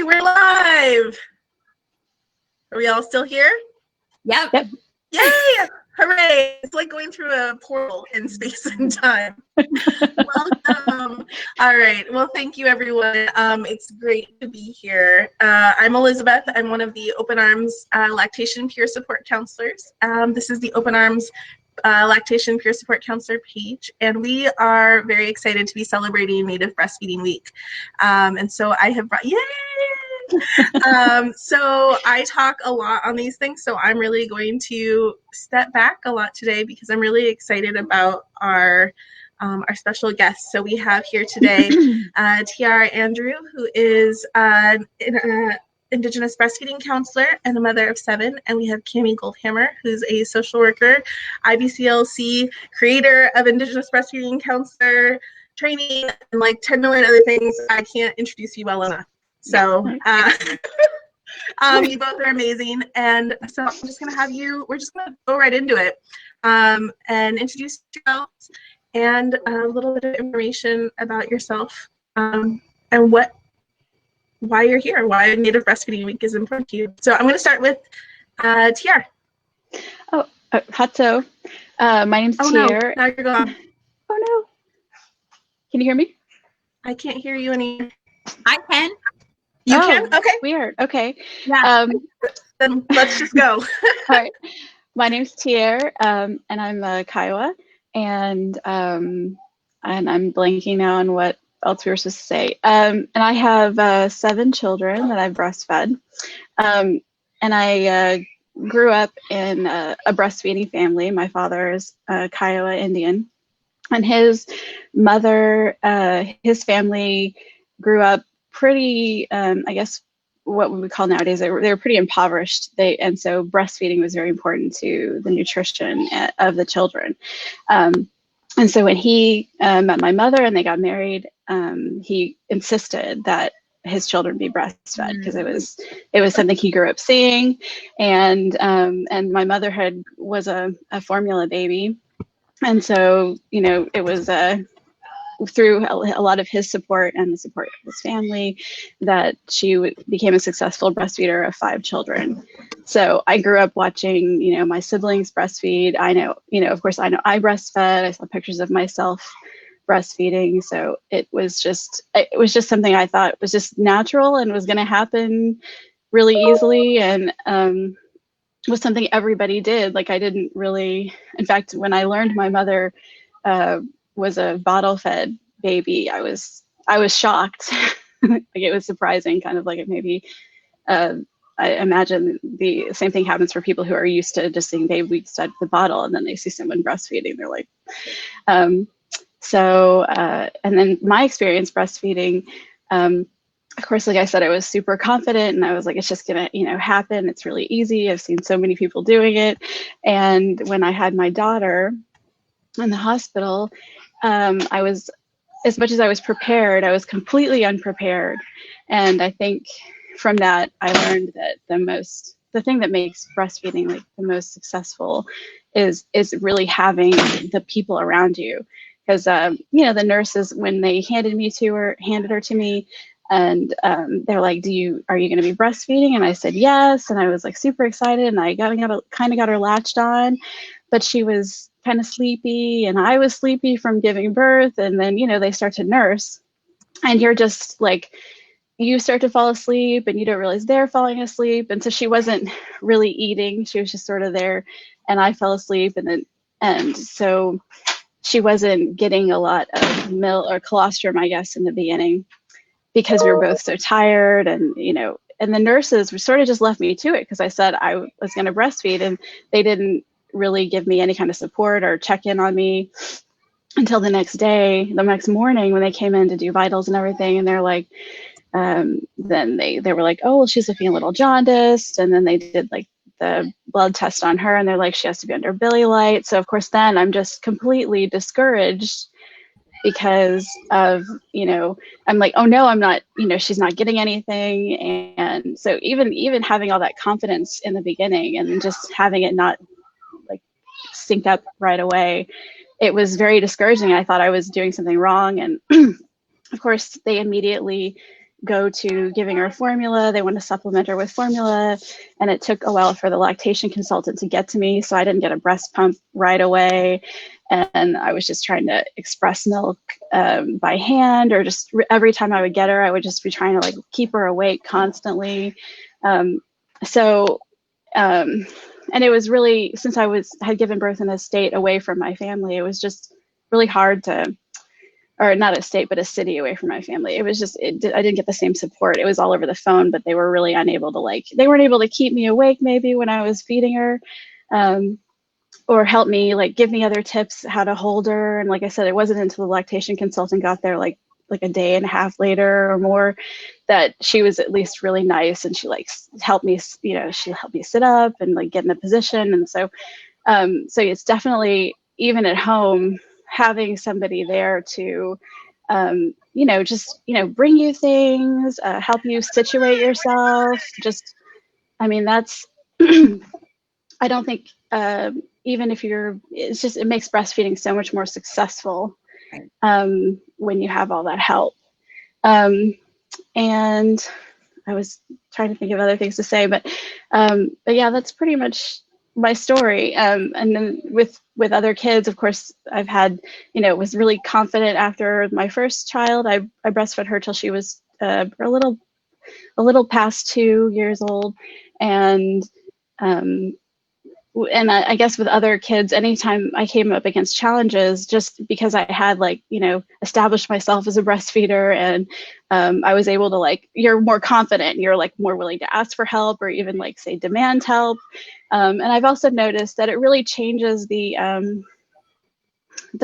we're live. Are we all still here? Yep. Yay! Hooray! It's like going through a portal in space and time. Welcome. All right. Well, thank you, everyone. It's great to be here. I'm Elizabeth. I'm one of the Open Arms Lactation Peer Support Counselors. This is the Open Arms Lactation Peer Support Counselor page, and we are very excited to be celebrating Native Breastfeeding Week. And so I have brought, yay! So I talk a lot on these things, so I'm really going to step back a lot today because I'm really excited about our special guests. So we have here today Tiara Andrew, who is an Indigenous breastfeeding counselor and a mother of 7, and we have Camie Goldhammer, who's a social worker, IBCLC, creator of Indigenous breastfeeding counselor training, and like 10 million other things I can't introduce you well enough. So you both are amazing, and so I'm just gonna have you, we're just gonna go right into it and introduce yourselves and a little bit of information about yourself and why you're here, why Native Breastfeeding Week is important to you. So I'm gonna start with Tiara. Oh, Hato. My name's Tiara. No, now you're gone. Oh no. Can you hear me? I can't hear you anymore. I can. You can? Okay. Weird. Okay. Yeah. Then let's just go. All right. My name's Tiara, and I'm a Kiowa, and I'm blanking now on what else we were supposed to say. And I have 7 children that I've breastfed, and I grew up in a breastfeeding family. My father is a Kiowa Indian, and his mother, his family grew up pretty, I guess, what we would call nowadays, they were pretty impoverished. And so breastfeeding was very important to the nutrition of the children. And so when he met my mother and they got married, he insisted that his children be breastfed because it was something he grew up seeing. And my mother was a formula baby. And so, you know, it was through a lot of his support and the support of his family that she became a successful breastfeeder of 5 children. So I grew up watching, you know, my siblings breastfeed. I know, of course, I breastfed. I saw pictures of myself breastfeeding. So it was just something I thought was just natural and was going to happen really easily. And was something everybody did. Like I didn't really, in fact, when I learned my mother was a bottle-fed baby, I was shocked. Like it was surprising, kind of like it maybe. I imagine the same thing happens for people who are used to just seeing babies fed the bottle, and then they see someone breastfeeding. They're like, and then my experience breastfeeding. Of course, like I said, I was super confident, and I was like, it's just gonna, happen. It's really easy. I've seen so many people doing it, and when I had my daughter in the hospital, I was, as much as I was prepared, I was completely unprepared. And I think from that, I learned that the thing that makes breastfeeding like the most successful is really having the people around you. Because, the nurses, when they handed her to me, and they're like, are you going to be breastfeeding? And I said, yes. And I was like super excited, and I kind of got her latched on, but she was kind of sleepy, and I was sleepy from giving birth. And then, they start to nurse, and you're just like, you start to fall asleep, and you don't realize they're falling asleep. And so she wasn't really eating. She was just sort of there, and I fell asleep. And so she wasn't getting a lot of milk or colostrum, I guess, in the beginning, because we were both so tired. And, and the nurses sort of just left me to it, because I said I was going to breastfeed, and they didn't really give me any kind of support or check in on me until the next morning when they came in to do vitals and everything. And they're like, then they were like, oh, well, she's looking a little jaundiced. And then they did like the blood test on her, and they're like, she has to be under Billy Light. So of course, then I'm just completely discouraged because of, I'm like, oh no, I'm not, she's not getting anything. And so even having all that confidence in the beginning and just having it not like synced up right away, it was very discouraging. I thought I was doing something wrong. And of course they immediately go to giving her formula. They want to supplement her with formula. And it took a while for the lactation consultant to get to me. So I didn't get a breast pump right away. And I was just trying to express milk by hand, or just every time I would get her, I would just be trying to like keep her awake constantly. And it was really, since I had given birth in a state away from my family, it was just really hard to, or not a state, but a city away from my family. It was just, I didn't get the same support. It was all over the phone, but they were really unable to they weren't able to keep me awake maybe when I was feeding her, or help me, give me other tips how to hold her. And like I said, it wasn't until the lactation consultant got there like a day and a half later or more that she was at least really nice, and she helped me, she helped me sit up and get in a position. And so it's definitely, even at home, having somebody there to bring you things, help you situate yourself. Just, I mean, that's I don't think even if it makes breastfeeding so much more successful when you have all that help. And I was trying to think of other things to say, but yeah, that's pretty much my story. And then with other kids, of course, I've had, was really confident after my first child. I breastfed her till she was a little past 2 years old. And I guess with other kids, anytime I came up against challenges, just because I had established myself as a breastfeeder, and I was able to you're more confident, you're more willing to ask for help, or even say demand help. And I've also noticed that it really changes the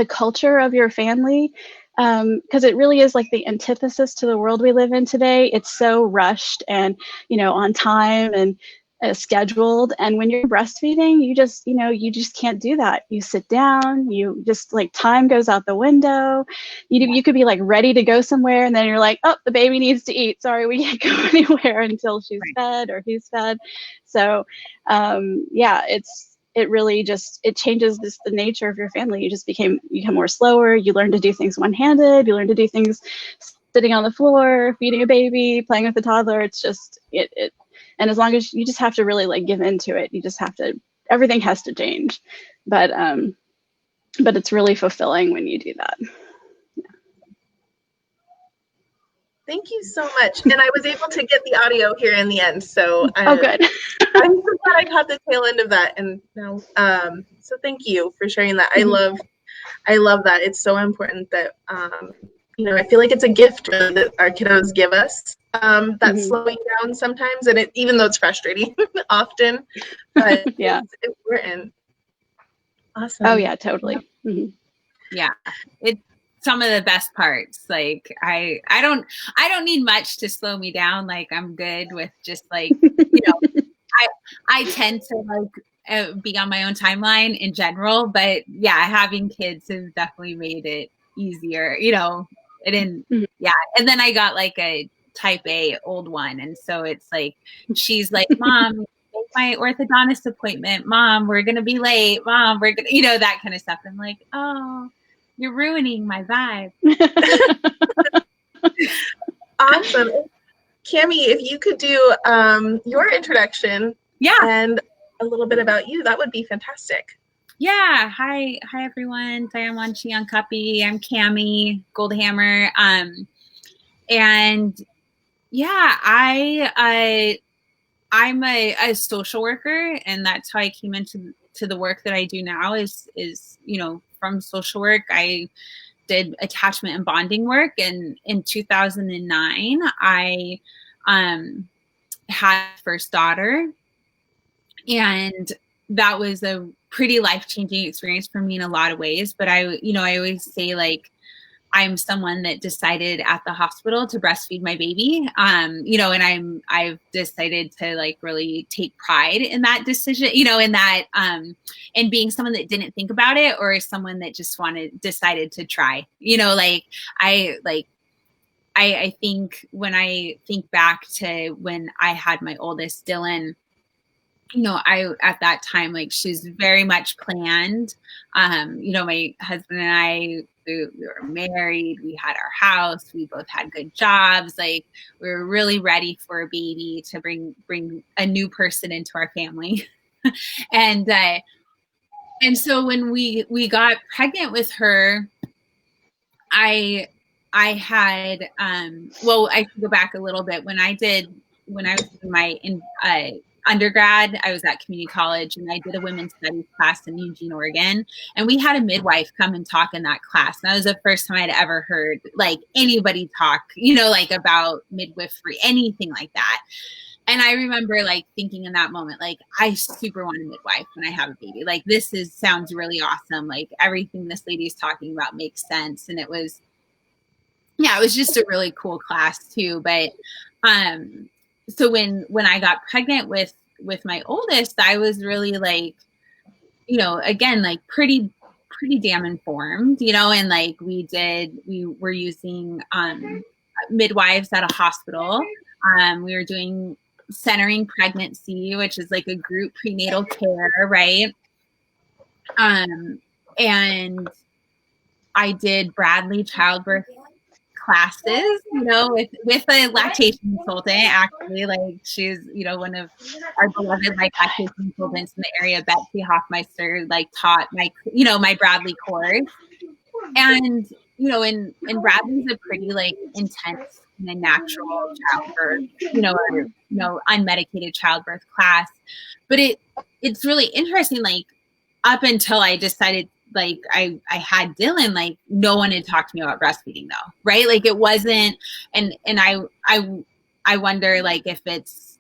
culture of your family, because it really is the antithesis to the world we live in today. It's so rushed and on time and scheduled, and when you're breastfeeding, you just can't do that. You sit down, you just time goes out the window. You could be ready to go somewhere, and then you're oh, the baby needs to eat, sorry, we can't go anywhere until she's fed or he's fed. So yeah, it really just, it changes the nature of your family. You become more slower. You learn to do things one-handed. You learn to do things sitting on the floor, feeding a baby, playing with a toddler. It's just and as long as you just have to really give into it, you just have to, everything has to change. But it's really fulfilling when you do that. Yeah. Thank you so much. And I was able to get the audio here in the end. So oh, good. I'm so glad I caught the tail end of that. And now, so thank you for sharing that. Mm-hmm. I love that. It's so important that, I feel like it's a gift really that our kiddos give us, that slowing down sometimes. And even though it's frustrating often, but yeah, it's important. Awesome. Oh yeah, totally. Mm-hmm. Yeah. It's some of the best parts. I don't need much to slow me down. I'm good with just I tend to be on my own timeline in general, but yeah, having kids has definitely made it easier. It didn't, yeah. And then I got a type A old one, and so it's she's Mom, make my orthodontist appointment. Mom, we're gonna be late. Mom, we're gonna, that kind of stuff. I'm oh, you're ruining my vibe. Awesome. Camie, if you could do your introduction, and a little bit about you, that would be fantastic. Yeah. Hi everyone. Diamanchi on Cuppy. I'm Camie Goldhammer. And yeah, I'm a social worker, and that's how I came into the work that I do now is from social work. I did attachment and bonding work, and in 2009 I had first daughter, and that was a pretty life-changing experience for me in a lot of ways. But I always say I'm someone that decided at the hospital to breastfeed my baby. And I've decided to really take pride in that decision, in that, and being someone that didn't think about it, or someone that just decided to try, I think when I think back to when I had my oldest Dylan, at that time, like, she's very much planned. My husband and I, we were married, we had our house, we both had good jobs. Like, we were really ready for a baby, to bring a new person into our family. and so when we got pregnant with her, I had, I should go back a little bit. When I was in my undergrad, I was at community college, and I did a women's studies class in Eugene, Oregon. And we had a midwife come and talk in that class. And that was the first time I'd ever heard like anybody talk, like about midwifery, anything like that. And I remember like thinking in that moment, like, I super want a midwife when I have a baby. Like, sounds really awesome. Like, everything this lady is talking about makes sense. And it was just a really cool class too. But, so when I got pregnant with my oldest, I was really like, again, like pretty damn informed, and like we were using, midwives at a hospital. We were doing centering pregnancy, which is like a group prenatal care, right? And I did Bradley childbirth classes, with a lactation consultant. Actually, like, she's, one of our beloved like lactation consultants in the area, Betsy Hoffmeister, like taught my Bradley course. And and Bradley's a pretty like intense and natural childbirth, or unmedicated childbirth class. But it's really interesting. Like, up until I decided, like, I had Dylan, like, no one had talked to me about breastfeeding though, right? Like, it wasn't, and I wonder, like, if it's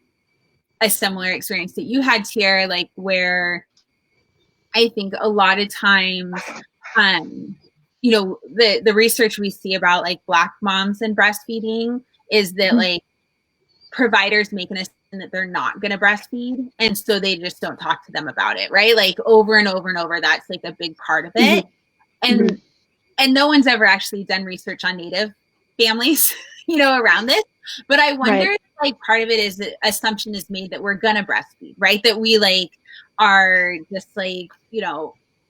a similar experience that you had, Tiara, like, where I think a lot of times, the research we see about like Black moms and breastfeeding is that like providers make an assumption that they're not going to breastfeed, and so they just don't talk to them about it, right? Like, over and over and over, that's like a big part of it. And no one's ever actually done research on Native families, around this. But I wonder if like part of it is that assumption is made that we're gonna breastfeed, right? That we like are just like,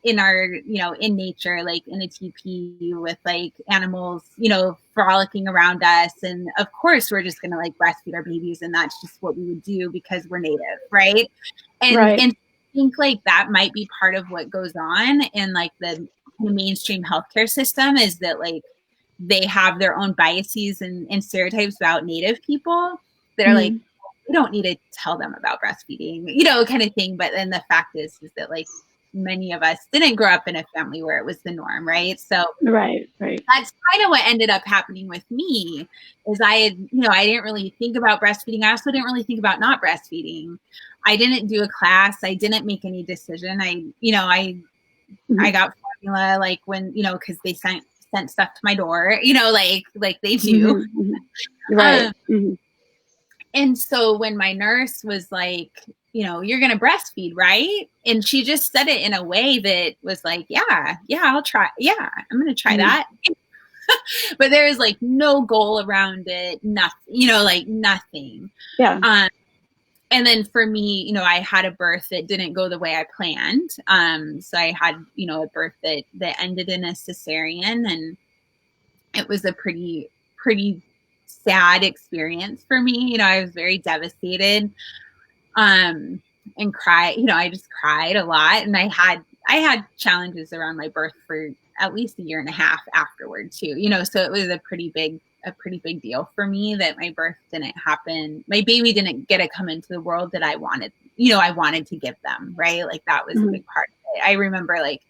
in our, in nature, like in a teepee with like animals, frolicking around us. And of course we're just going to like breastfeed our babies. And that's just what we would do because we're Native. Right. And I think like that might be part of what goes on in like the mainstream healthcare system, is that like they have their own biases and stereotypes about Native people that are like, we don't need to tell them about breastfeeding, kind of thing. But then the fact is that like many of us didn't grow up in a family where it was the norm, right? So right. That's kind of what ended up happening with me, is I didn't really think about breastfeeding. I also didn't really think about not breastfeeding. I didn't do a class. I didn't make any decision. I got formula, like, when, because they sent stuff to my door, like they do. Right. And so when my nurse was like, you're going to breastfeed, right? And she just said it in a way that was like, yeah, I'll try. Yeah, I'm going to try that. But there is like no goal around it. Nothing, like nothing. Yeah. And then for me, I had a birth that didn't go the way I planned. So I had, a birth that ended in a cesarean, and it was a pretty sad experience for me. I was very devastated. And cry, I just cried a lot. And I had challenges around my birth for at least a year and a half afterward too, so it was a pretty big deal for me that my birth didn't happen. My baby didn't get to come into the world that I wanted, I wanted to give them, right? Like, that was a big part of it. I remember like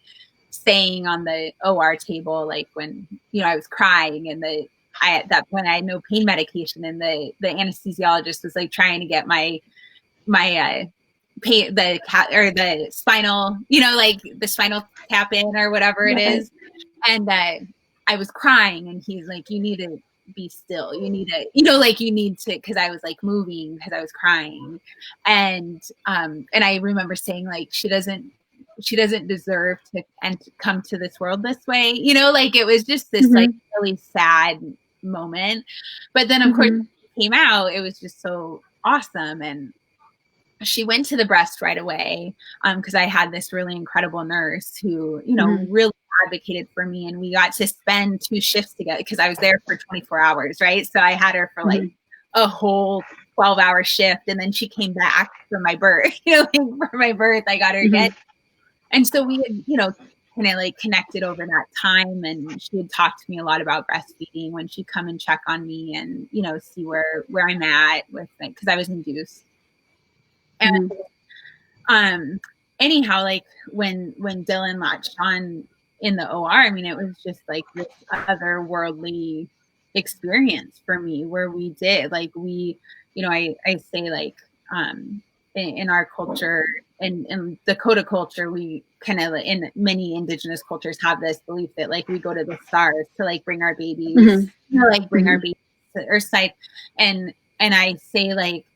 staying on the OR table, like when, I was crying, and at that point I had no pain medication, and the anesthesiologist was like trying to get my pain, the spinal, like the spinal tap in or whatever it is. And I was crying, and he's like, you need to be still. You need to, cause I was like moving because I was crying. And I remember saying like, she doesn't deserve to come to this world this way. Like, it was just this like really sad moment. But then of course it came out, it was just so awesome. And she went to the breast right away, because I had this really incredible nurse who, Mm-hmm. really advocated for me, and we got to spend 2 shifts together because I was there for 24 hours, right? So I had her for like a whole 12-hour shift, and then she came back for my birth. For my birth, I got her again, and so we had, kind of like connected over that time, and she would talk to me a lot about breastfeeding when she'd come and check on me, and see where I'm at with it, because I was induced. And anyhow, like when Dylan latched on in the OR, I mean, it was just like this otherworldly experience for me, where we did like I say, like in our culture, in Dakota culture, we kind of, in many Indigenous cultures, have this belief that like we go to the stars to like bring our babies, bring our babies to Earthside, and I say, like,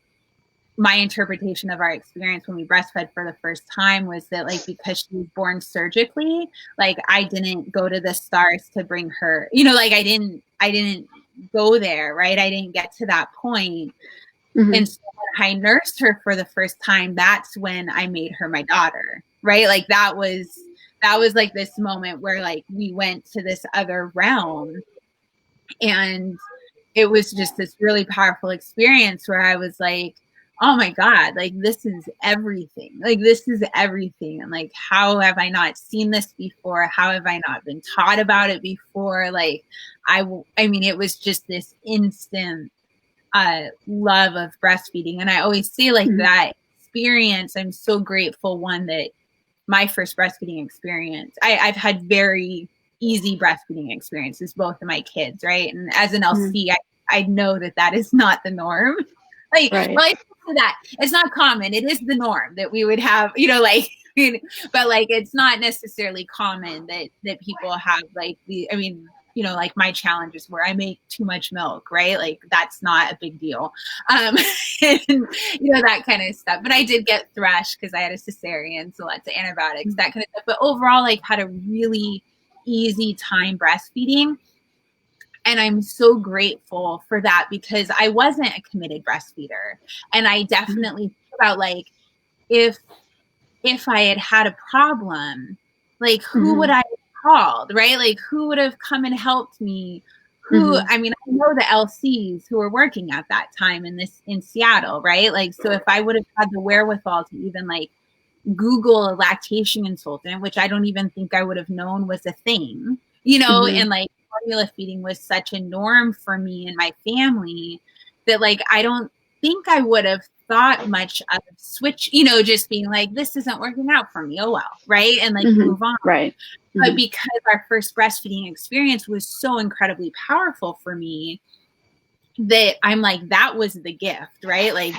my interpretation of our experience when we breastfed for the first time was that, like, because she was born surgically, like, I didn't go to the stars to bring her, like, I didn't go there, right? I didn't get to that point. And so when I nursed her for the first time, that's when I made her my daughter, right? Like, that was like this moment where, like, we went to this other realm, and it was just this really powerful experience where I was like, oh my God, like, this is everything. Like, this is everything. And like, how have I not seen this before? How have I not been taught about it before? Like, I mean, it was just this instant love of breastfeeding. And I always say, like, that experience, I'm so grateful, one, that my first breastfeeding experience, I've had very easy breastfeeding experiences, both of my kids, right? And as an LC, I know that is not the norm. Like, well, I say that it's not common. It is the norm that we would have, like, but like, it's not necessarily common that people have, like, like, my challenges where I make too much milk, right? Like, that's not a big deal. And, that kind of stuff. But I did get thrush because I had a cesarean, so lots of antibiotics, that kind of stuff. But overall, like, had a really easy time breastfeeding. And I'm so grateful for that, because I wasn't a committed breastfeeder. And I definitely think about, like, if I had had a problem, like, who would I have called, right? Like, who would have come and helped me? I mean, I know the LCs who were working at that time in Seattle, right? Like, so if I would have had the wherewithal to even, like, Google a lactation consultant, which I don't even think I would have known was a thing, and like, formula feeding was such a norm for me and my family that, like, I don't think I would have thought much of switch, just being like, this isn't working out for me. Oh, well. Right. And like, move on. Right. But because our first breastfeeding experience was so incredibly powerful for me, that I'm like, that was the gift, right? Like,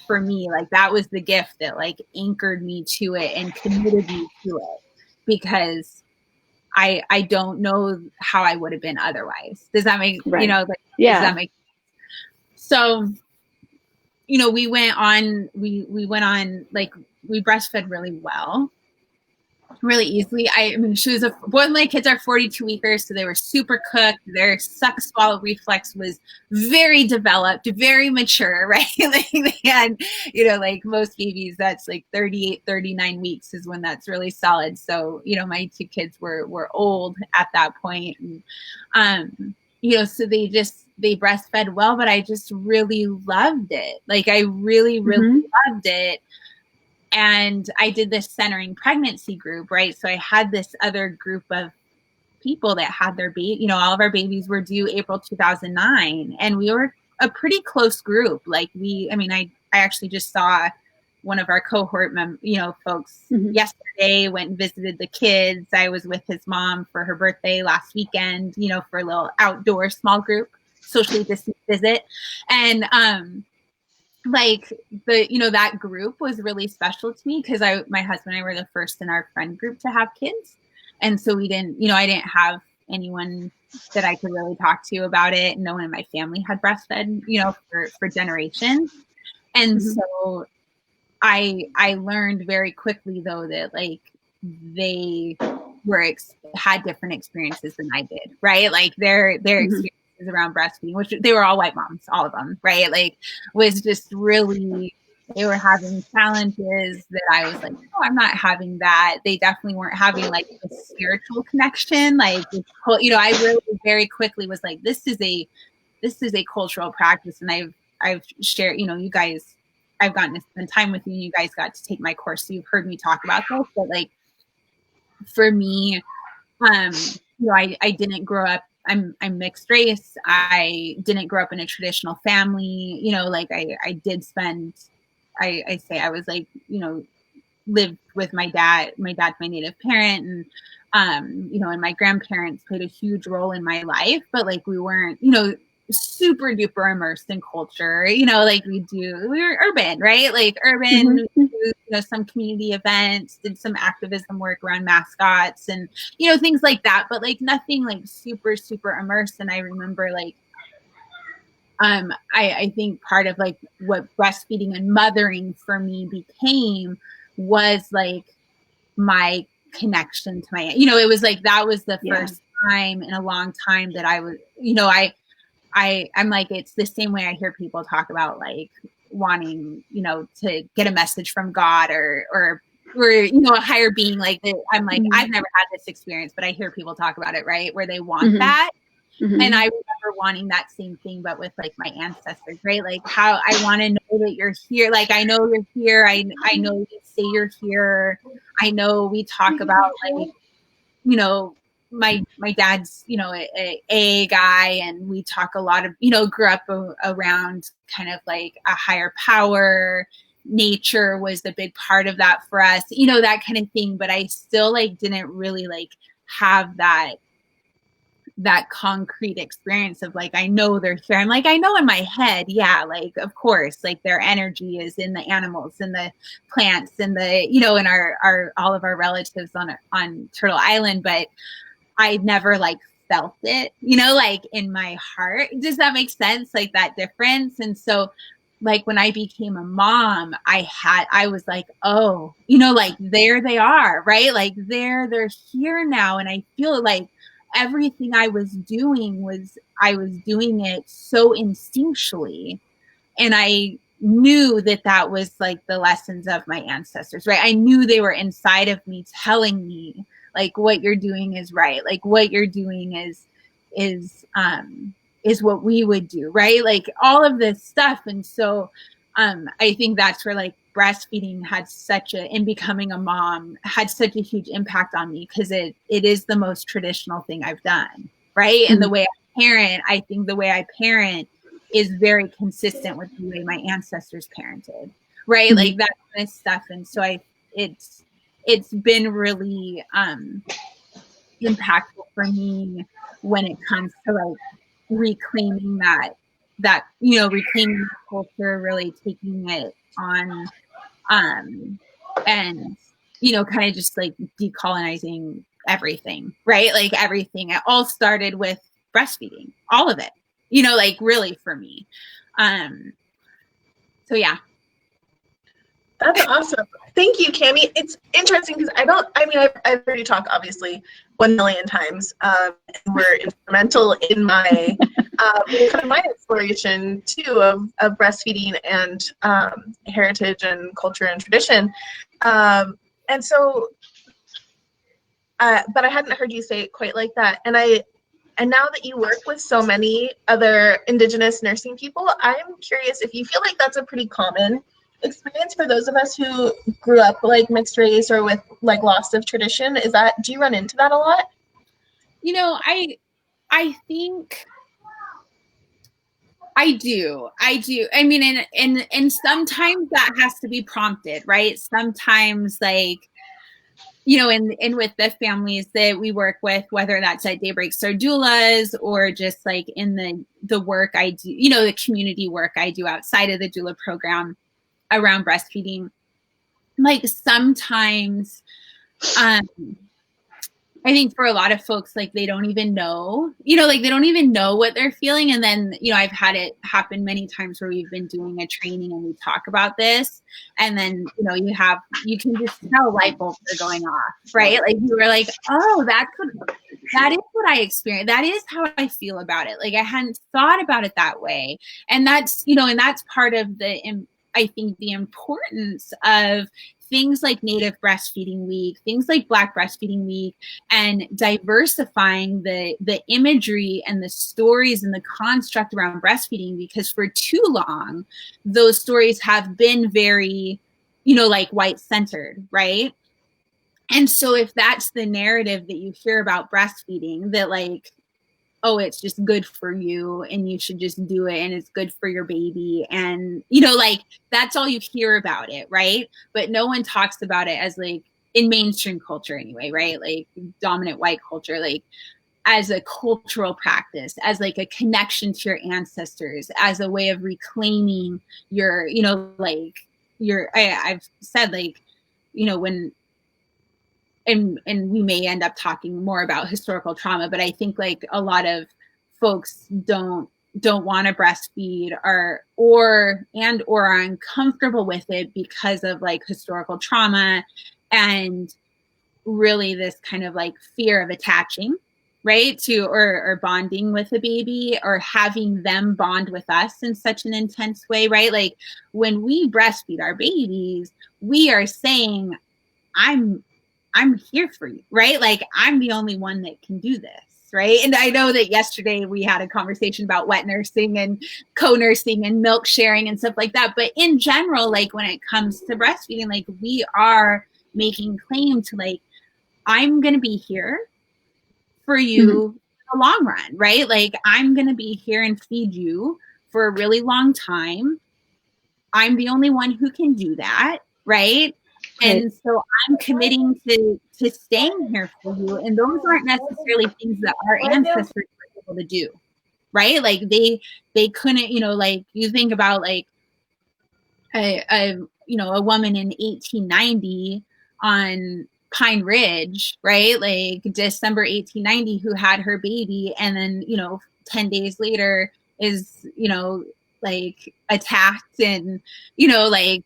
for me, like, that was the gift that, like, anchored me to it and committed me to it, because I don't know how I would have been otherwise. Does that make, like, does that make sense? So, we went on, like, we breastfed really well, really easily. I mean, both of my kids are 42 weekers, so they were super cooked. Their suck swallow reflex was very developed, very mature, right? Like, they had, like most babies, that's like 38, 39 weeks is when that's really solid. So, my 2 kids were old at that point. And, so they breastfed well, but I just really loved it. Like, I really, really loved it. And I did this centering pregnancy group, right? So I had this other group of people that had their baby, all of our babies were due April 2009. And we were a pretty close group. Like, I actually just saw one of our cohort folks yesterday, went and visited the kids. I was with his mom for her birthday last weekend, for a little outdoor small group, socially distant visit. And, like, that group was really special to me, because my husband and I were the first in our friend group to have kids. And so we didn't, I didn't have anyone that I could really talk to about it. No one in my family had breastfed, for generations. And so I learned very quickly, though, that, like, they had different experiences than I did, right? Like, their experience around breastfeeding, which they were all white moms, all of them, right? Like, was just really they were having challenges that I was like, oh, I'm not having that. They definitely weren't having like a spiritual connection. Like, you know, I really very quickly was like, this is a cultural practice. And I've shared, you know, you guys, I've gotten to spend time with you. You guys got to take my course. So you've heard me talk about this, but like for me, you know, I didn't grow up, I'm mixed race. I didn't grow up in a traditional family, you know, like I did spend, I say I was like, you know, lived with my dad's my native parent, and you know, and my grandparents played a huge role in my life, but like we weren't, you know, super duper immersed in culture, you know, like we were urban, right? Like urban, you know, some community events, did some activism work around mascots and, you know, things like that, but like nothing like super, super immersed. And I remember like, I think part of like what breastfeeding and mothering for me became was like my connection to my, you know, it was like, that was the first time in a long time that I was, you know, I'm like, it's the same way I hear people talk about like wanting, you know, to get a message from God or you know, a higher being. Like I'm like, I've never had this experience, but I hear people talk about it, right? Where they want that. And I remember wanting that same thing, but with like my ancestors, right? Like how I want to know that you're here. Like, I know you're here. I know you say you're here. I know we talk about like, you know, my dad's, you know, a guy, and we talk a lot of, you know, grew up around kind of like a higher power. Nature was the big part of that for us, you know, that kind of thing. But I still like didn't really like have that concrete experience of like, I know they're here. I'm like, I know in my head, yeah, like of course, like their energy is in the animals and the plants and the, you know, and our all of our relatives on Turtle Island, but I never like felt it, you know, like in my heart. Does that make sense? Like that difference. And so like when I became a mom, I was like, oh, you know, like there they are, right? Like they're here now. And I feel like everything I was doing it so instinctually. And I knew that was like the lessons of my ancestors, right? I knew they were inside of me telling me like what you're doing is right. Like what you're doing is what we would do, right? Like all of this stuff. And so I think that's where like breastfeeding and becoming a mom had such a huge impact on me, because it is the most traditional thing I've done, right? And the way I think the way I parent is very consistent with the way my ancestors parented, right? Like that kind of stuff. And so it's been really impactful for me when it comes to like reclaiming that, you know, reclaiming the culture, really taking it on, and, you know, kind of just like decolonizing everything, right? Like everything. It all started with breastfeeding, all of it, you know, like really for me. So yeah. That's awesome. Thank you, Camie. It's interesting because I've heard you talk obviously 1 million times, and we're instrumental in my kind of my exploration too of breastfeeding and heritage and culture and tradition. And so, but I hadn't heard you say it quite like that. And now that you work with so many other Indigenous nursing people, I'm curious if you feel like that's a pretty common experience for those of us who grew up like mixed race or with like loss of tradition. Do you run into that a lot? You know, I think I do. I mean, and sometimes that has to be prompted, right? Sometimes like, you know, and with the families that we work with, whether that's at Daybreaks or Doulas, or just like in the work I do, you know, the community work I do outside of the doula program around breastfeeding, like sometimes, I think for a lot of folks, like they don't even know, you know, like they don't even know what they're feeling. And then, you know, I've had it happen many times where we've been doing a training and we talk about this. And then, you know, you can just tell light bulbs are going off, right? Like you were like, oh, that is what I experienced. That is how I feel about it. Like I hadn't thought about it that way. And that's, you know, and that's part of I think the importance of things like Native Breastfeeding Week, things like Black Breastfeeding Week, and diversifying the imagery and the stories and the construct around breastfeeding, because for too long, those stories have been very, like white centered, right? And so if that's the narrative that you hear about breastfeeding, that like, oh, it's just good for you and you should just do it and it's good for your baby. And, like that's all you hear about it, right? But no one talks about it as like in mainstream culture anyway, right? Like dominant white culture, like as a cultural practice, as like a connection to your ancestors, as a way of reclaiming your, like I've said like, when, and we may end up talking more about historical trauma, but I think like a lot of folks don't want to breastfeed or are uncomfortable with it because of like historical trauma and really this kind of like fear of attaching, right, to or bonding with a baby or having them bond with us in such an intense way, right? Like when we breastfeed our babies, we are saying, I'm here for you, right? Like I'm the only one that can do this, right? And I know that yesterday we had a conversation about wet nursing and co-nursing and milk sharing and stuff like that. But in general, like when it comes to breastfeeding, like we are making claim to like, I'm going to be here for you in the long run, right? Like I'm going to be here and feed you for a really long time. I'm the only one who can do that, right? And so I'm committing to staying here for you. And those aren't necessarily things that our ancestors were able to do, right? Like they couldn't, like you think about like a woman in 1890 on Pine Ridge, right? Like December 1890, who had her baby, and then 10 days later is like attacked, and like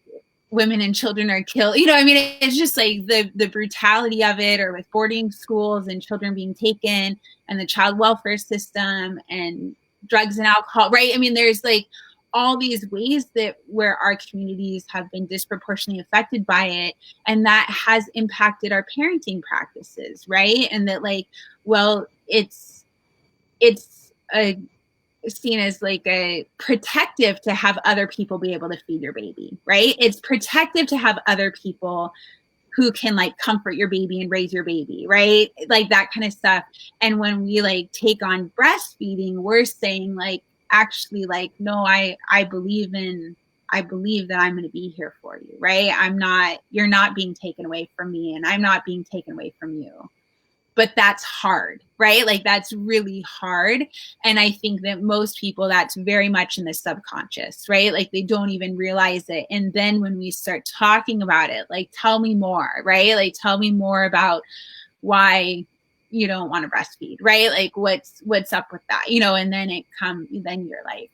women and children are killed. I mean, it's just like the brutality of it, or with boarding schools and children being taken, and the child welfare system, and drugs and alcohol, right? I mean, there's like all these ways that where our communities have been disproportionately affected by it, and that has impacted our parenting practices, right? And that like, well, it's seen as like a protective to have other people be able to feed your baby, right? It's protective to have other people who can like comfort your baby and raise your baby, right? Like that kind of stuff. And when we like take on breastfeeding, we're saying like, actually like, no, I believe that I'm going to be here for you, right? You're not being taken away from me, and I'm not being taken away from you. But that's hard, right? Like that's really hard. And I think that most people, that's very much in the subconscious, right? Like they don't even realize it. And then when we start talking about it, like, tell me more, right? Like, tell me more about why you don't want to breastfeed, right? Like what's up with that, and then then you're like,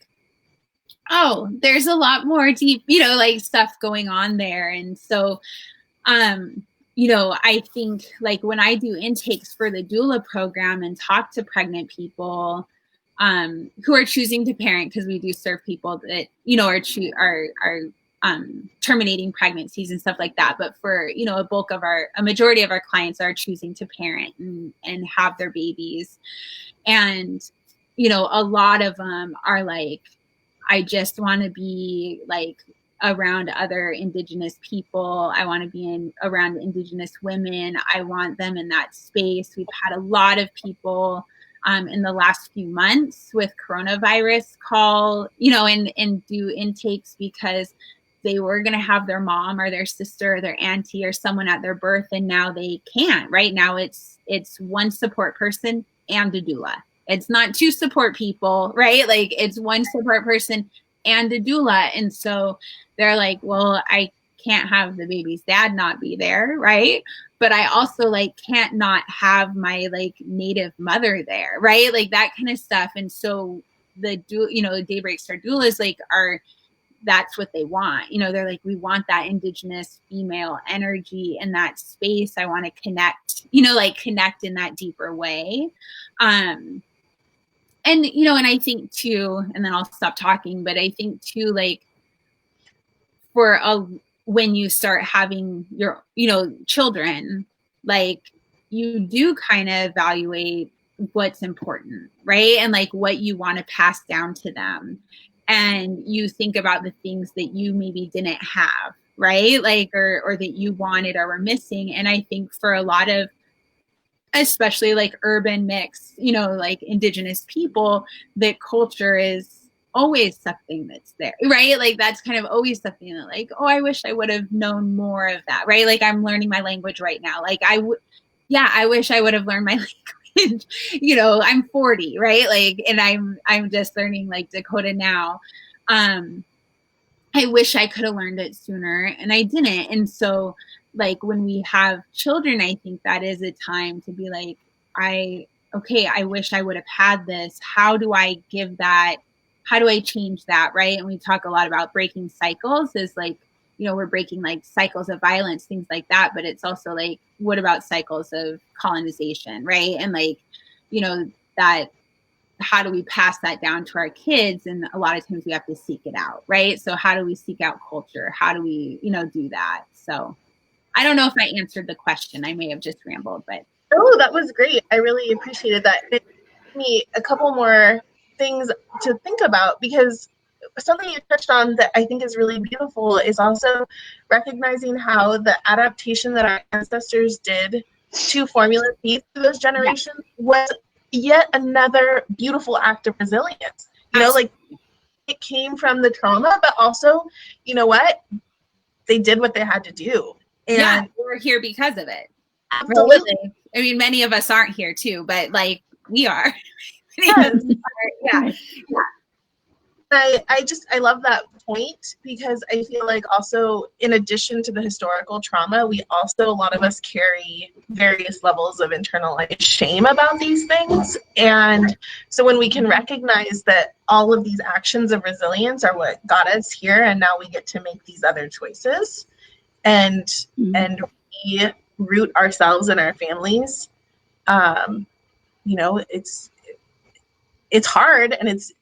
oh, there's a lot more deep, like stuff going on there. And so, I think like when I do intakes for the doula program and talk to pregnant people who are choosing to parent, because we do serve people that, are terminating pregnancies and stuff like that. But for, a majority of our clients are choosing to parent and have their babies. And, a lot of them are like, I just want to be like around other Indigenous people. I want to be around Indigenous women. I want them in that space. We've had a lot of people in the last few months with coronavirus call, and do intakes because they were going to have their mom or their sister or their auntie or someone at their birth, and now they can't. Right now it's one support person and a doula. It's not two support people, right? Like it's one support person and a doula. And so they're like, well, I can't have the baby's dad not be there, right? But I also like can't not have my like native mother there, right? Like that kind of stuff. And so the Daybreak Star doulas like that's what they want. They're like, we want that Indigenous female energy in that space. I want to connect, connect in that deeper way. And, and I think too, and then I'll stop talking, but I think too, like when you start having your, children, like you do kind of evaluate what's important, right? And like what you want to pass down to them. And you think about the things that you maybe didn't have, right? Like, or that you wanted or were missing. And I think for a lot of, especially like urban mix, like Indigenous people, that culture is always something that's there, right? Like that's kind of always something that like, oh, I wish I would have known more of that, right? Like I'm learning my language right now. Like I wish I would have learned my language. I'm 40, right? Like, and I'm just learning like Dakota now. I wish I could have learned it sooner, and I didn't. And so like when we have children, I think that is a time to be like, I wish I would have had this. How do I give that? How do I change that? Right. And we talk a lot about breaking cycles, is like, we're breaking like cycles of violence, things like that. But it's also like, what about cycles of colonization? Right. And like, that, how do we pass that down to our kids? And a lot of times we have to seek it out. Right. So how do we seek out culture? How do we, do that? So I don't know if I answered the question. I may have just rambled, but. Oh, that was great. I really appreciated that. It gave me a couple more things to think about, because something you touched on that I think is really beautiful is also recognizing how the adaptation that our ancestors did to formula feed through those generations was yet another beautiful act of resilience. Like it came from the trauma, but also, you know what? They did what they had to do. And we're here because of it. Absolutely. Right? I mean, many of us aren't here too, but like we are. Yes. Yeah. I love that point, because I feel like also, in addition to the historical trauma, we also, a lot of us carry various levels of internalized shame about these things. And so when we can recognize that all of these actions of resilience are what got us here, and now we get to make these other choices, and we root ourselves and our families, it's hard,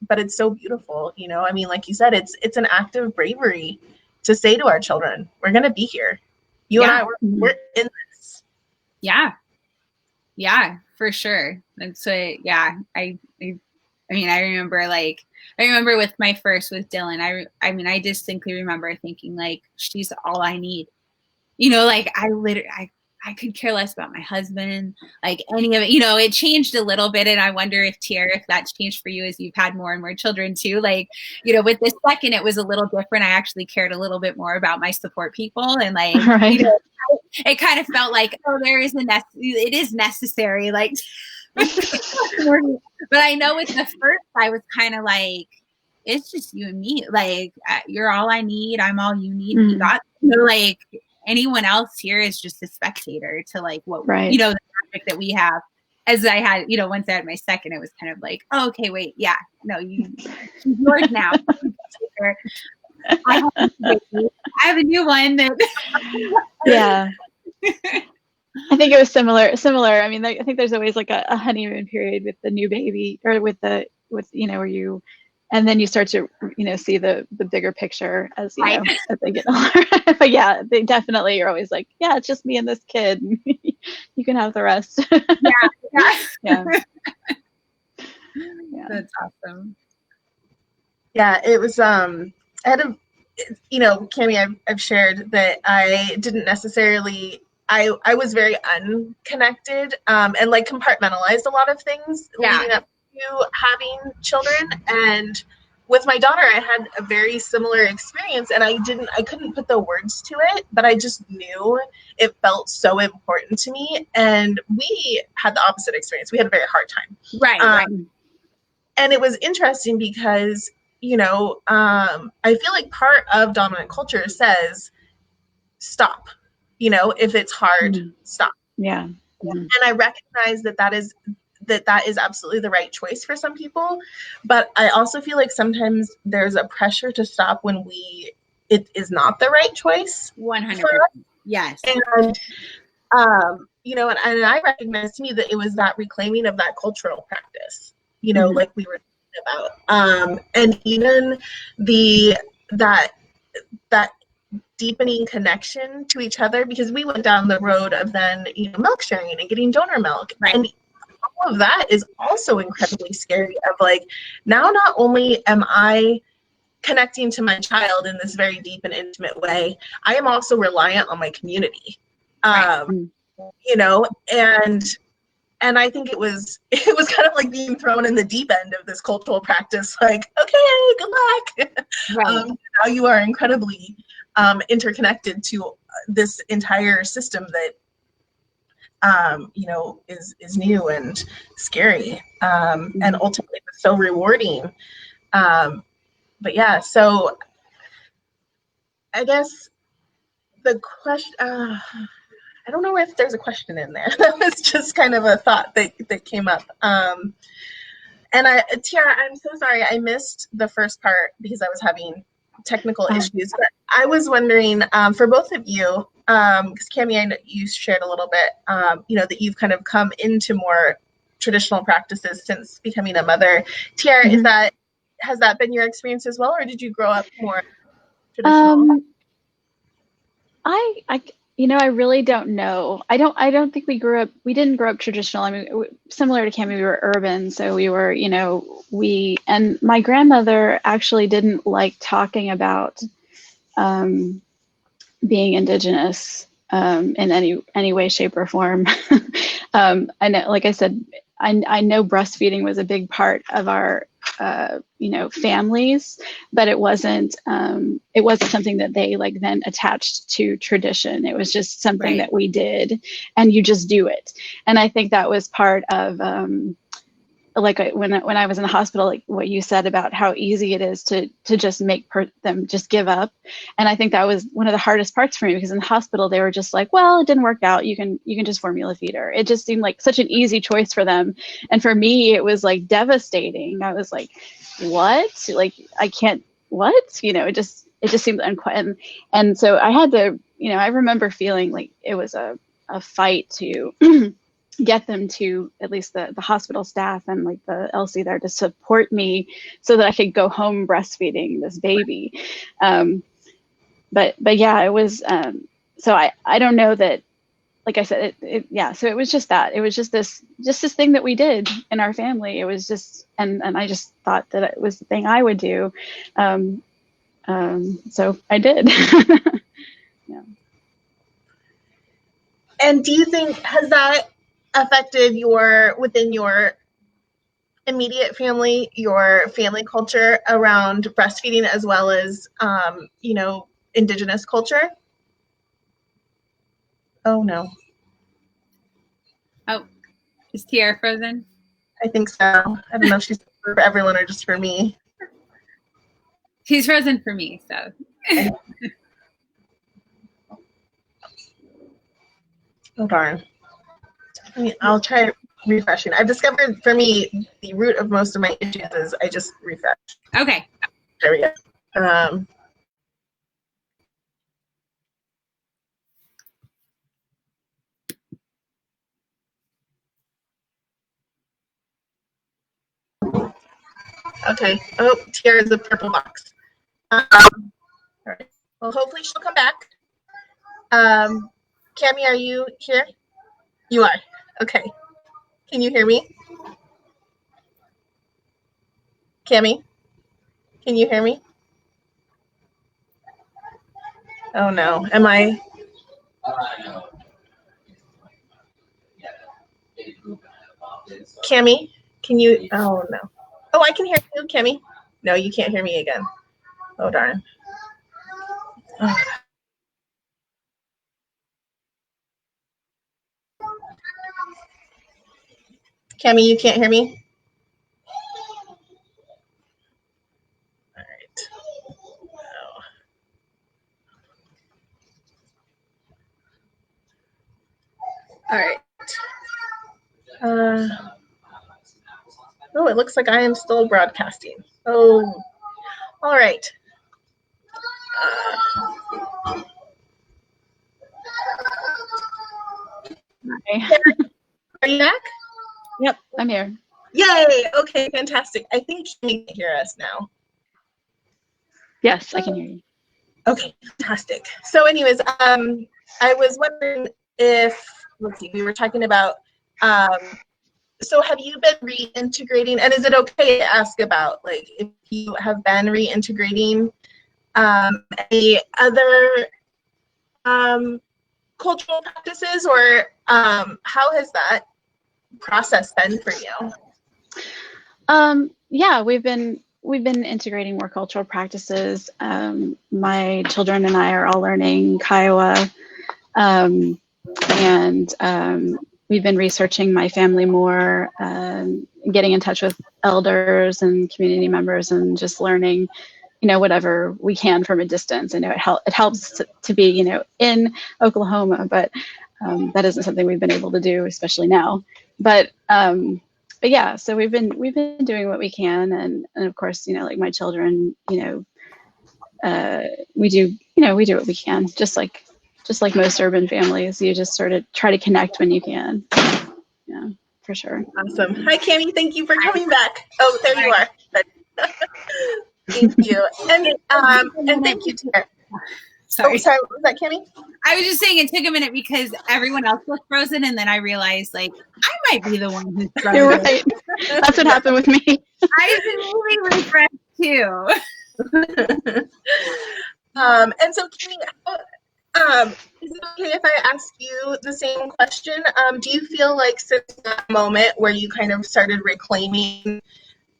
but it's so beautiful. I mean, like you said, it's an act of bravery to say to our children, we're going to be here. You and I, we're in this. Yeah, for sure. And so, I mean, I remember with my first with Dylan, I distinctly remember thinking like, she's all I need. Like I could care less about my husband, like any of it. It changed a little bit, and I wonder if that's changed for you as you've had more and more children too. Like, with this second, it was a little different. I actually cared a little bit more about my support people, and like, right. It kind of felt like, oh, it is necessary, like. But I know with the first, I was kind of like, it's just you and me. Like, you're all I need. I'm all you need. You got, like. Anyone else here is just a spectator to like what, the magic that we have. As I had, once I had my second, it was kind of like, oh, okay, wait, she's yours now. I have a new one. Yeah. I think it was similar. I mean, I think there's always like a honeymoon period with the new baby, or with where you, and then you start to, see the bigger picture as as they get older. But yeah, they definitely are always like, yeah, it's just me and this kid. You can have the rest. Yeah. That's awesome. Yeah, it was. I had a, Camie, I've shared that I didn't necessarily. I was very unconnected, and like compartmentalized a lot of things leading up to having children. And with my daughter, I had a very similar experience, and I couldn't put the words to it, but I just knew it felt so important to me. And we had the opposite experience. We had a very hard time. Right. And it was interesting because, I feel like part of dominant culture says, stop, if it's hard, stop. Yeah. And I recognize that is absolutely the right choice for some people, but I also feel like sometimes there's a pressure to stop when it is not the right choice. 100%. Yes. And and I recognize to me that it was that reclaiming of that cultural practice, like we were talking about, and even that deepening connection to each other, because we went down the road of then, milk sharing and getting donor milk. Right. And all of that is also incredibly scary of like, now not only am I connecting to my child in this very deep and intimate way, I am also reliant on my community. Right. And I think it was kind of like being thrown in the deep end of this cultural practice, like, okay, good luck. Right. Now you are incredibly interconnected to this entire system that is new and scary, and ultimately so rewarding. But yeah, so I guess the question, I don't know if there's a question in there. That was just kind of a thought that came up. And Tiara, I'm so sorry. I missed the first part because I was having technical issues. But I was wondering, for both of you, because Camie, I know you shared a little bit, that you've kind of come into more traditional practices since becoming a mother. Tiara, has that been your experience as well, or did you grow up more traditional? I really don't know. I don't think we didn't grow up traditional. I mean, similar to Camie, we were urban. So we were, and my grandmother actually didn't like talking about being Indigenous in any way, shape, or form. I know, like I said, I know breastfeeding was a big part of our families, but it wasn't something that they like then attached to tradition. It was just something that we did, and you just do it. And I think that was part of like when I was in the hospital, like what you said about how easy it is to just make them just give up. And I think that was one of the hardest parts for me, because in the hospital they were just like, well, it didn't work out. You can just formula feed her. It just seemed like such an easy choice for them. And for me, it was like devastating. I was like, what? Like, I can't, what? It just seemed unquite. And so I had to, I remember feeling like it was a fight to get them to, at least the hospital staff and like the LC there, to support me so that I could go home breastfeeding this baby. But yeah, it was, so I don't know that, like I said, so it was just that, it was just this thing that we did in our family. It was just, and I just thought that it was the thing I would do. So I did. Yeah. And do you think, has that affected within your immediate family, your family culture around breastfeeding, as well as, Indigenous culture? Oh no. Oh, is Tiara frozen? I think so. I don't know if she's for everyone or just for me. She's frozen for me, so. Oh darn. I'll try refreshing. I've discovered, for me, the root of most of my issues is I just refresh. Okay. There we go. Okay. Oh, Tiara's a purple box. All right. Well, hopefully she'll come back. Camie, are you here? You are. Okay. Can you hear me? Camie, can you hear me? Oh no. Am I? Camie, can you? Oh no. Oh, I can hear you, Camie. No, you can't hear me again. Oh darn. Oh. Camie, you can't hear me? All right. All right. Oh, it looks like I am still broadcasting. Oh, all right. Are you back? Yep, I'm here. Yay! Okay, fantastic. I think you can hear us now. Yes, I can hear you. Okay, fantastic. So anyways, I was wondering if, let's see, we were talking about, so have you been reintegrating, and is it okay to ask about, like, if you have been reintegrating any other cultural practices, or how has that process been for you? Yeah, we've been integrating more cultural practices. My children and I are all learning Kiowa, and we've been researching my family more, getting in touch with elders and community members, and just learning, whatever we can from a distance. I know it helps to be, in Oklahoma, but that isn't something we've been able to do, especially now. But yeah, so we've been doing what we can, and of course, like my children, we do what we can, just like most urban families. You just sort of try to connect when you can. Yeah, for sure. Awesome. Hi, Camie. Thank you for coming back. Oh, there you are. Thank you, and thank you, Tara. Sorry. Oh, sorry. What was that, Camie? I was just saying it took a minute because everyone else was frozen, and then I realized, like, I might be the one who's frozen. You're right. That's what happened with me. I've been moving refreshed too. And so, Camie, is it okay if I ask you the same question? Do you feel like since that moment where you kind of started reclaiming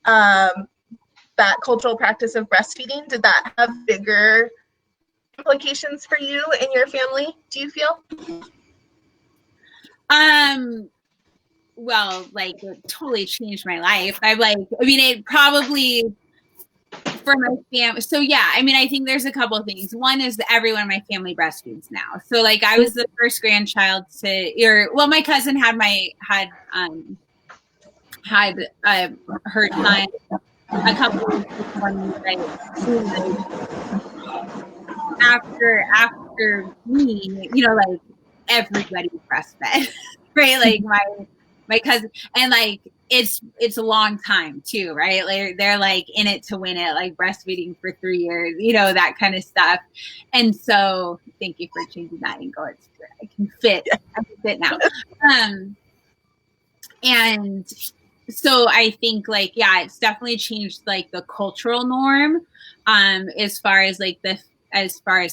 that cultural practice of breastfeeding, did that have bigger implications for you and your family, do you feel? Well, like, it totally changed my life. It probably, for my family. So yeah, I think there's a couple of things. One is that everyone in my family breastfeeds now. So like, I was the first grandchild my cousin had her son a couple of weeks after me, like, everybody breastfed, right? Like my cousin, and like it's a long time too, right? Like they're like in it to win it, like breastfeeding for 3 years, that kind of stuff. And so thank you for changing that angle. It's good. I can fit now. And so I think, like, yeah, it's definitely changed, like, the cultural norm, as far as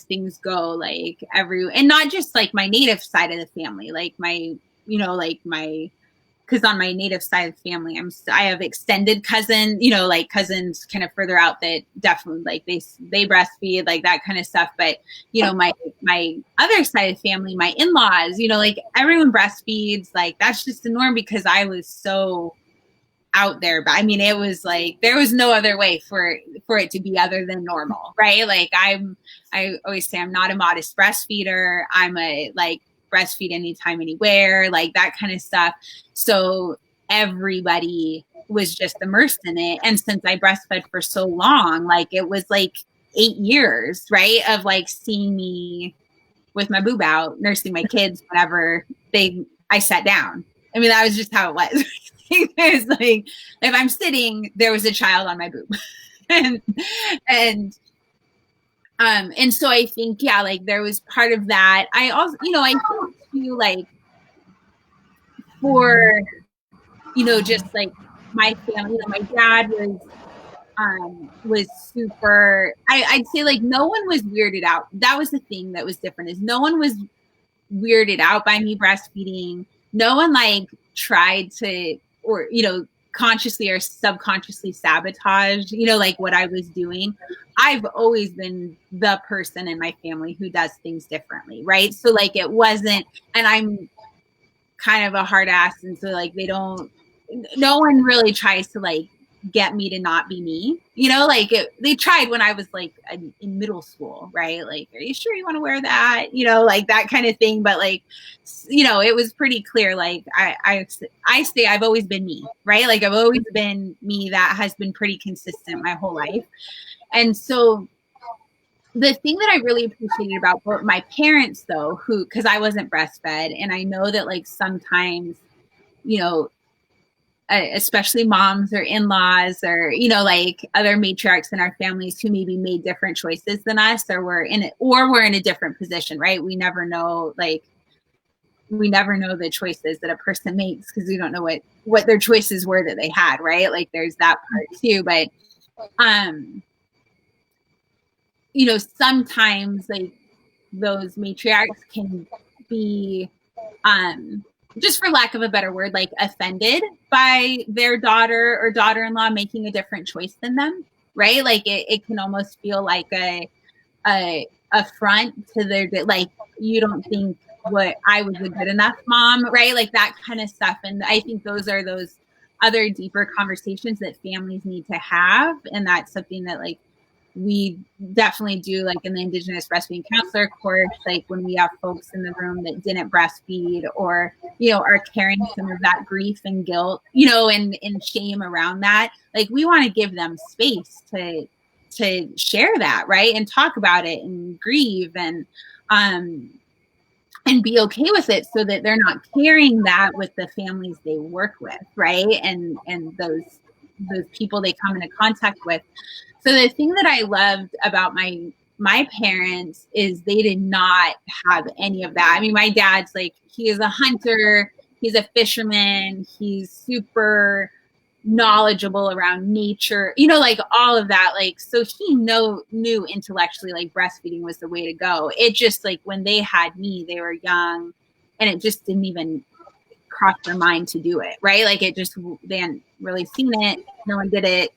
things go, like, and not just like my native side of the family, like because on my native side of the family, I have extended cousin, like cousins kind of further out that definitely, like, they breastfeed, like that kind of stuff. But, my other side of the family, my in-laws, like everyone breastfeeds, like that's just the norm because I was so out there. But it was like, there was no other way for it to be other than normal, right? Like I always say I'm not a modest breastfeeder. I'm a, like, breastfeed anytime, anywhere, like that kind of stuff. So everybody was just immersed in it. And since I breastfed for so long, like it was like 8 years, right, of like seeing me with my boob out, nursing my kids whenever I sat down. That was just how it was. It was like, if I'm sitting, there was a child on my boob. and so I think, yeah, like there was part of that. I also, I think too, like, for, just like my family, my dad was super, I'd say, like, no one was weirded out. That was the thing that was different, is no one was weirded out by me breastfeeding. No one, like, tried to, or, consciously or subconsciously sabotage, like what I was doing. I've always been the person in my family who does things differently, right? So like it wasn't, and I'm kind of a hard ass, and so like no one really tries to like get me to not be me, like they tried when I was like in middle school, right? Like, are you sure you want to wear that? Like that kind of thing. But like, it was pretty clear. Like I say I've always been me, right? Like I've always been me. That has been pretty consistent my whole life. And so the thing that I really appreciated about my parents, though, because I wasn't breastfed, and I know that like sometimes, especially moms or in-laws or, you know, like other matriarchs in our families who maybe made different choices than us, or we're in a different position, right? We never know, like, we never know the choices that a person makes because we don't know what their choices were that they had, right? Like there's that part too. But you know, sometimes like those matriarchs can be just for lack of a better word, like offended by their daughter or daughter-in-law making a different choice than them, right? Like it can almost feel like a affront to their, like, you don't think what I was a good enough mom, right? Like that kind of stuff. And I think those are those other deeper conversations that families need to have. And that's something that like we definitely do, like in the Indigenous breastfeeding counselor course, like when we have folks in the room that didn't breastfeed or, you know, are carrying some of that grief and guilt, you know, and shame around that, like we want to give them space to share that, right, and talk about it and grieve and be okay with it, so that they're not carrying that with the families they work with, right, and those people they come into contact with. So the thing that I loved about my parents is they did not have any of that. I mean, my dad's like, he is a hunter, he's a fisherman, he's super knowledgeable around nature, you know, like all of that. Like, so he knew intellectually, like breastfeeding was the way to go. It just like when they had me, they were young and it just didn't even cross their mind to do it. Right. Like it just, they hadn't really seen it. No one did it.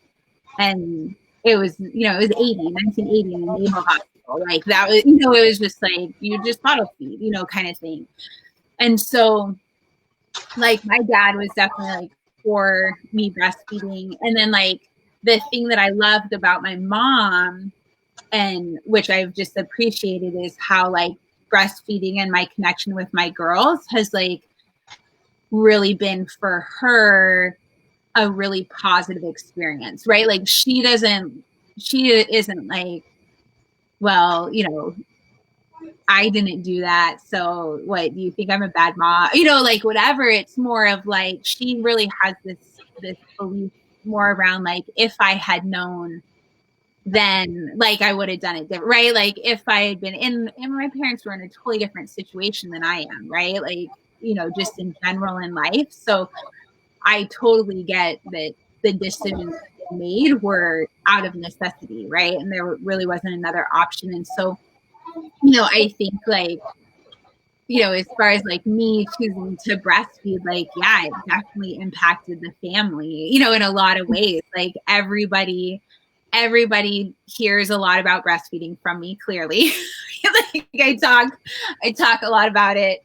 And it was, you know, it was 1980 in the Naval Hospital. Like that was, you know, it was just like, you just bottle feed, you know, kind of thing. And so like my dad was definitely like for me breastfeeding. And then like the thing that I loved about my mom, and which I've just appreciated, is how like breastfeeding and my connection with my girls has like really been for her a really positive experience, right? Like she isn't like, well, you know, I didn't do that, so what, do you think I'm a bad mom? You know, like whatever. It's more of like she really has this belief more around like, if I had known, then like I would have done it different, right? Like if I had been in my parents were in a totally different situation than I am, right? Like, you know, just in general in life. So I totally get that the decisions made were out of necessity, right? And there really wasn't another option. And so, you know, I think like, you know, as far as like me choosing to breastfeed, like, yeah, it definitely impacted the family, you know, in a lot of ways. Like everybody hears a lot about breastfeeding from me, clearly. Like I talk a lot about it.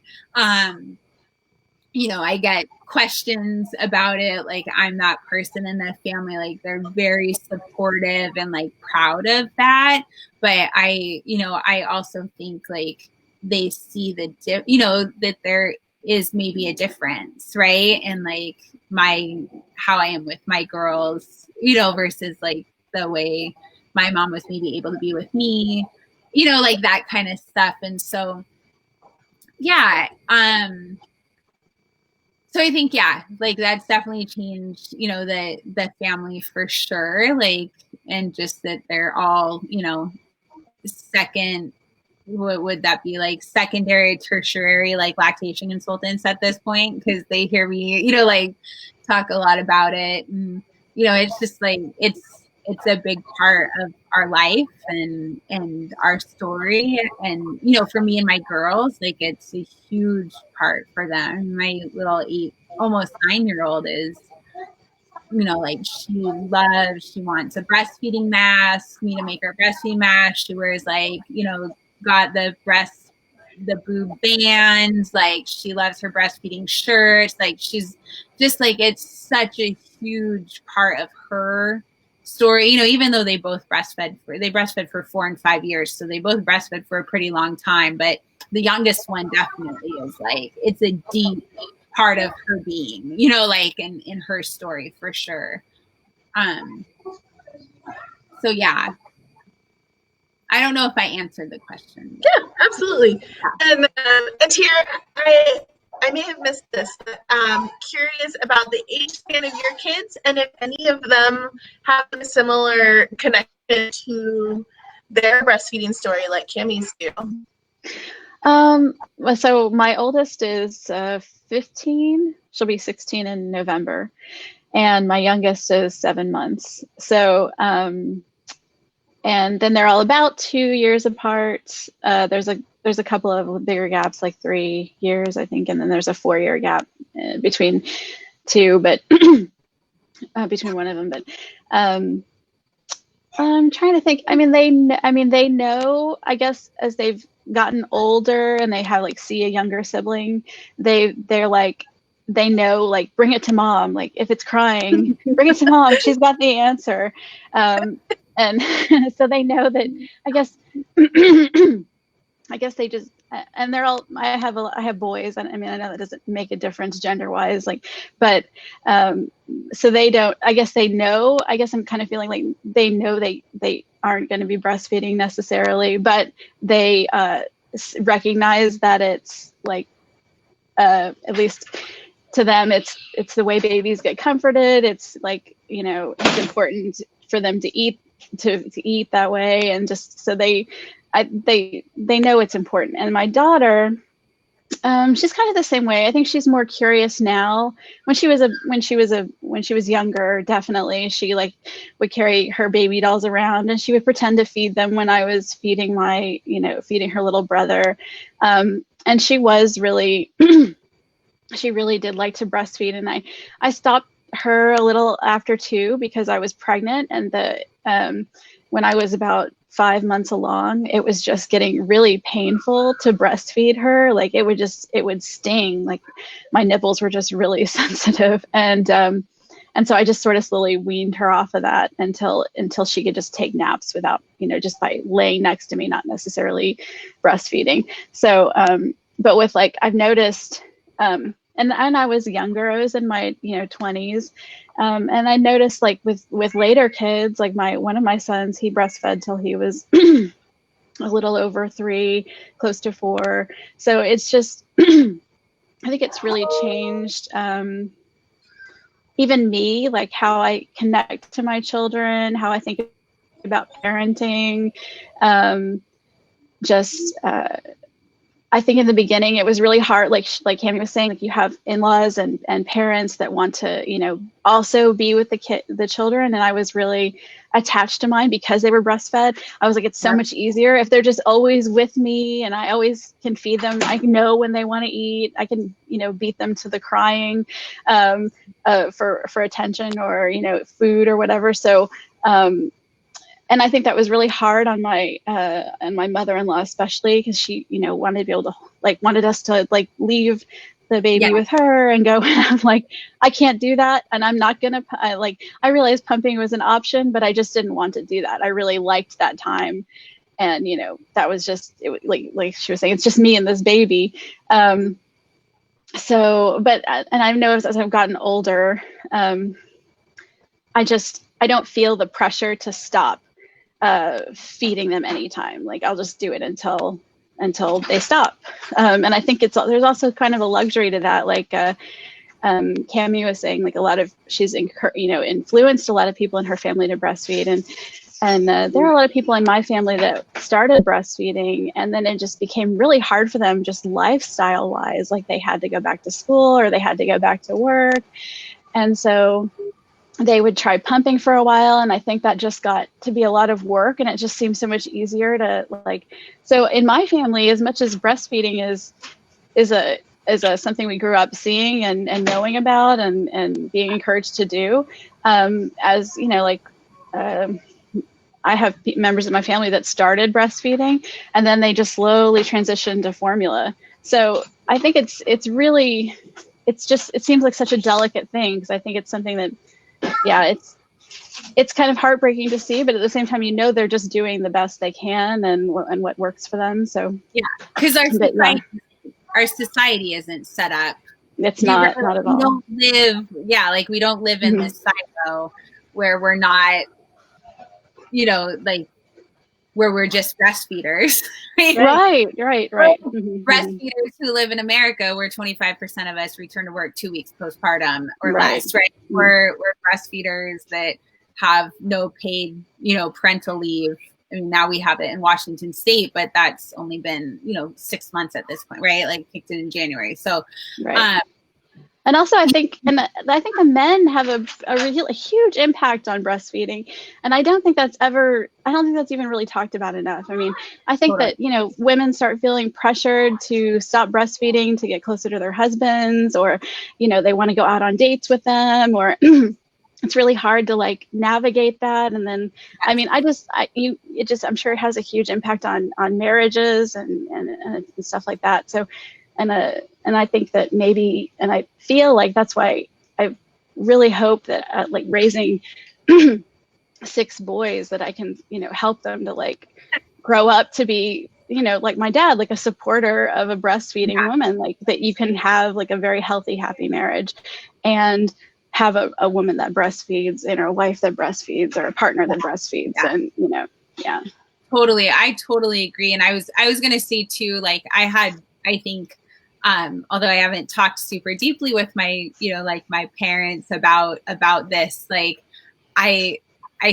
You know, I get questions about it. Like I'm that person in the family, like they're very supportive and like proud of that. But I also think like they see you know, that there is maybe a difference, right? And like how I am with my girls, you know, versus like the way my mom was maybe able to be with me, you know, like that kind of stuff. And so, yeah, so I think, yeah, like that's definitely changed, you know, the family for sure. Like, and just that they're all, you know, what would that be, like secondary, tertiary, like lactation consultants at this point, because they hear me, you know, like talk a lot about it. And, you know, it's just like, it's a big part of our life and our story. And, you know, for me and my girls, like it's a huge part for them. My little almost 9-year-old is, you know, like she wants a breastfeeding mask, me to make her a breastfeeding mask. She wears like, you know, got the boob bands, like she loves her breastfeeding shirts. Like she's just like, it's such a huge part of her story, you know, even though they both breastfed for 4 and 5 years. So they both breastfed for a pretty long time, but the youngest one definitely is like, it's a deep part of her being, you know, like in her story for sure. So yeah, I don't know if I answered the question. Yeah, absolutely. And here I may have missed this, but curious about the age span of your kids and if any of them have a similar connection to their breastfeeding story like Camie's do. So my oldest is 15. She'll be 16 in November. And my youngest is 7 months. So, and then they're all about 2 years apart. There's a couple of bigger gaps, like 3 years, I think. And then there's a 4-year gap between two, but between one of them. But I'm trying to think. I mean, they know, I guess, as they've gotten older and they have see a younger sibling, they're like, they know, like, bring it to mom. Like, if it's crying, bring it to mom. She's got the answer. And so they know that, I guess, they just, and they're all, I have boys, and I mean, I know that doesn't make a difference gender wise, but, so they don't, I guess they know, I guess I'm kind of feeling like they know they aren't going to be breastfeeding necessarily, but they, recognize that it's at least to them, it's the way babies get comforted. It's it's important for them to eat that way, and just so they know it's important. And my daughter, she's kind of the same way. I think she's more curious now. When she was younger, definitely she would carry her baby dolls around, and she would pretend to feed them when I was feeding feeding her little brother. And she was really she really did like to breastfeed, and I stopped her a little after 2 because I was pregnant, and when I was about 5 months along, it was just getting really painful to breastfeed her. It would sting. Like, my nipples were just really sensitive, and so I just sort of slowly weaned her off of that until she could just take naps without, just by laying next to me, not necessarily breastfeeding. So, but with I've noticed, and I was younger, I was in my 20s, and I noticed with later kids, one of my sons, he breastfed till he was a little over 3, close to 4. So it's just I think it's really changed even me, how I connect to my children, how I think about parenting. I think in the beginning it was really hard, like Camie was saying, you have in-laws and parents that want to, also be with the children. And I was really attached to mine because they were breastfed. I was like, it's so much easier if they're just always with me, and I always can feed them. I know when they want to eat. I can, beat them to the crying for attention or, food or whatever. So, and I think that was really hard on my mother-in-law, especially because she, wanted to be able to wanted us to leave the baby with her and go. I'm like, I can't do that, and I'm not gonna. I realized pumping was an option, but I just didn't want to do that. I really liked that time, and that was just like she was saying, it's just me and this baby. So, but and I've noticed as I've gotten older, I don't feel the pressure to stop feeding them anytime. I'll just do it until they stop. And I think there's also kind of a luxury to that. Camie was saying, she's influenced a lot of people in her family to breastfeed, and there are a lot of people in my family that started breastfeeding, and then it just became really hard for them, just lifestyle wise. They had to go back to school or they had to go back to work, and so they would try pumping for a while, and I think that just got to be a lot of work, and it just seems so much easier to so in my family, as much as breastfeeding is something we grew up seeing and knowing about and being encouraged to do, as I have members of my family that started breastfeeding, and then they just slowly transitioned to formula. So I think it seems like such a delicate thing, because I think it's something that, it's kind of heartbreaking to see, but at the same time, they're just doing the best they can and what works for them. So because our society isn't set up. It's not at all. We don't live in this silo where we're not, where we're just breastfeeders. Right. Breastfeeders who live in America, where 25% of us return to work 2 weeks postpartum or less, right? We're breastfeeders that have no paid, parental leave. I mean, now we have it in Washington State, but that's only been, 6 months at this point, right? Like kicked it in January. So, and also, I think the men have a huge impact on breastfeeding, and I don't think that's even really talked about enough. I mean, I think that women start feeling pressured to stop breastfeeding to get closer to their husbands, or they want to go out on dates with them, or it's really hard to like navigate that. And then, I mean, I'm sure it has a huge impact on marriages and stuff like that. So, and I think that maybe, and I feel like that's why I really hope that like raising 6 boys, that I can, help them to like grow up to be, like my dad, like a supporter of a breastfeeding woman, like that you can have like a very healthy, happy marriage and have a woman that breastfeeds and a wife that breastfeeds or a partner that breastfeeds. And, Totally. I totally agree. And I was going to say too, like I think, although I haven't talked super deeply with my, like my parents about this, like I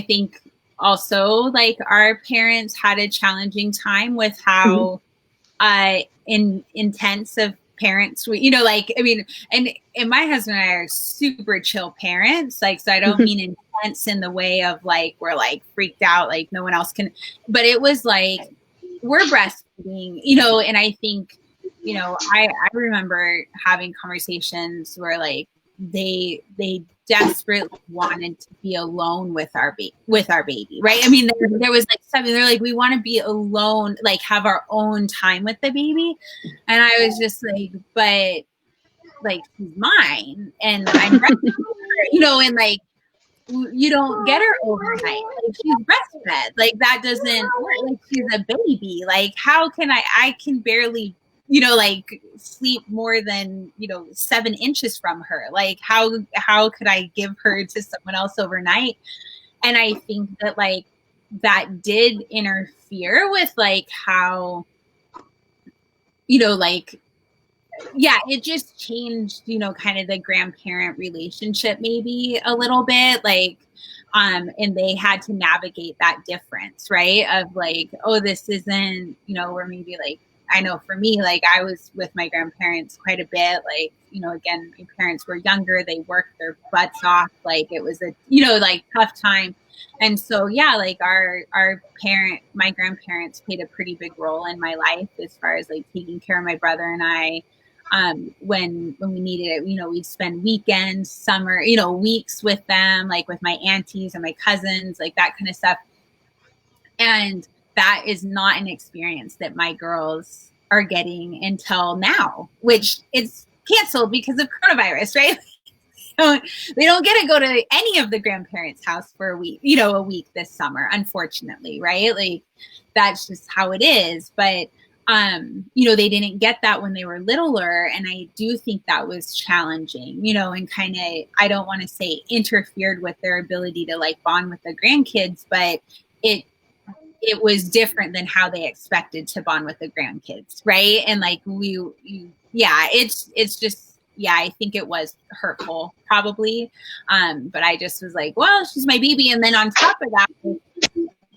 think also like our parents had a challenging time with how intensive parents, like, I mean, and my husband and I are super chill parents, like, so I don't mean intense in the way of like, we're like freaked out, like no one else can, but it was like, we're breastfeeding, and I think, I remember having conversations where like they desperately wanted to be alone with our baby, right? I mean, there was like something, they're like, we want to be alone, like have our own time with the baby. And I was just like, but like she's mine and I'm breastfeeding her, and like you don't get her overnight. Like she's breastfed. Like that doesn't work. Like she's a baby. Like how can I can barely, like sleep more than, 7 inches from her. Like how could I give her to someone else overnight? And I think that like that did interfere with like how, like, yeah, it just changed, kind of the grandparent relationship maybe a little bit, like, and they had to navigate that difference, right? Of like, oh, this isn't, or maybe like, I know for me, like I was with my grandparents quite a bit, like, again, my parents were younger, they worked their butts off, like it was a, like tough time. And so, yeah, like my grandparents played a pretty big role in my life as far as like taking care of my brother and I. When we needed it, we'd spend weekends, summer, weeks with them, like with my aunties and my cousins, like that kind of stuff. And that is not an experience that my girls are getting until now, which is canceled because of coronavirus, right? They don't get to go to any of the grandparents' house for a week this summer, unfortunately, right? Like that's just how it is. But they didn't get that when they were littler. And I do think that was challenging, and kind of, I don't want to say interfered with their ability to like bond with the grandkids, but it was different than how they expected to bond with the grandkids. Right. And like it's just, yeah, I think it was hurtful probably. But I just was like, well, she's my baby. And then on top of that,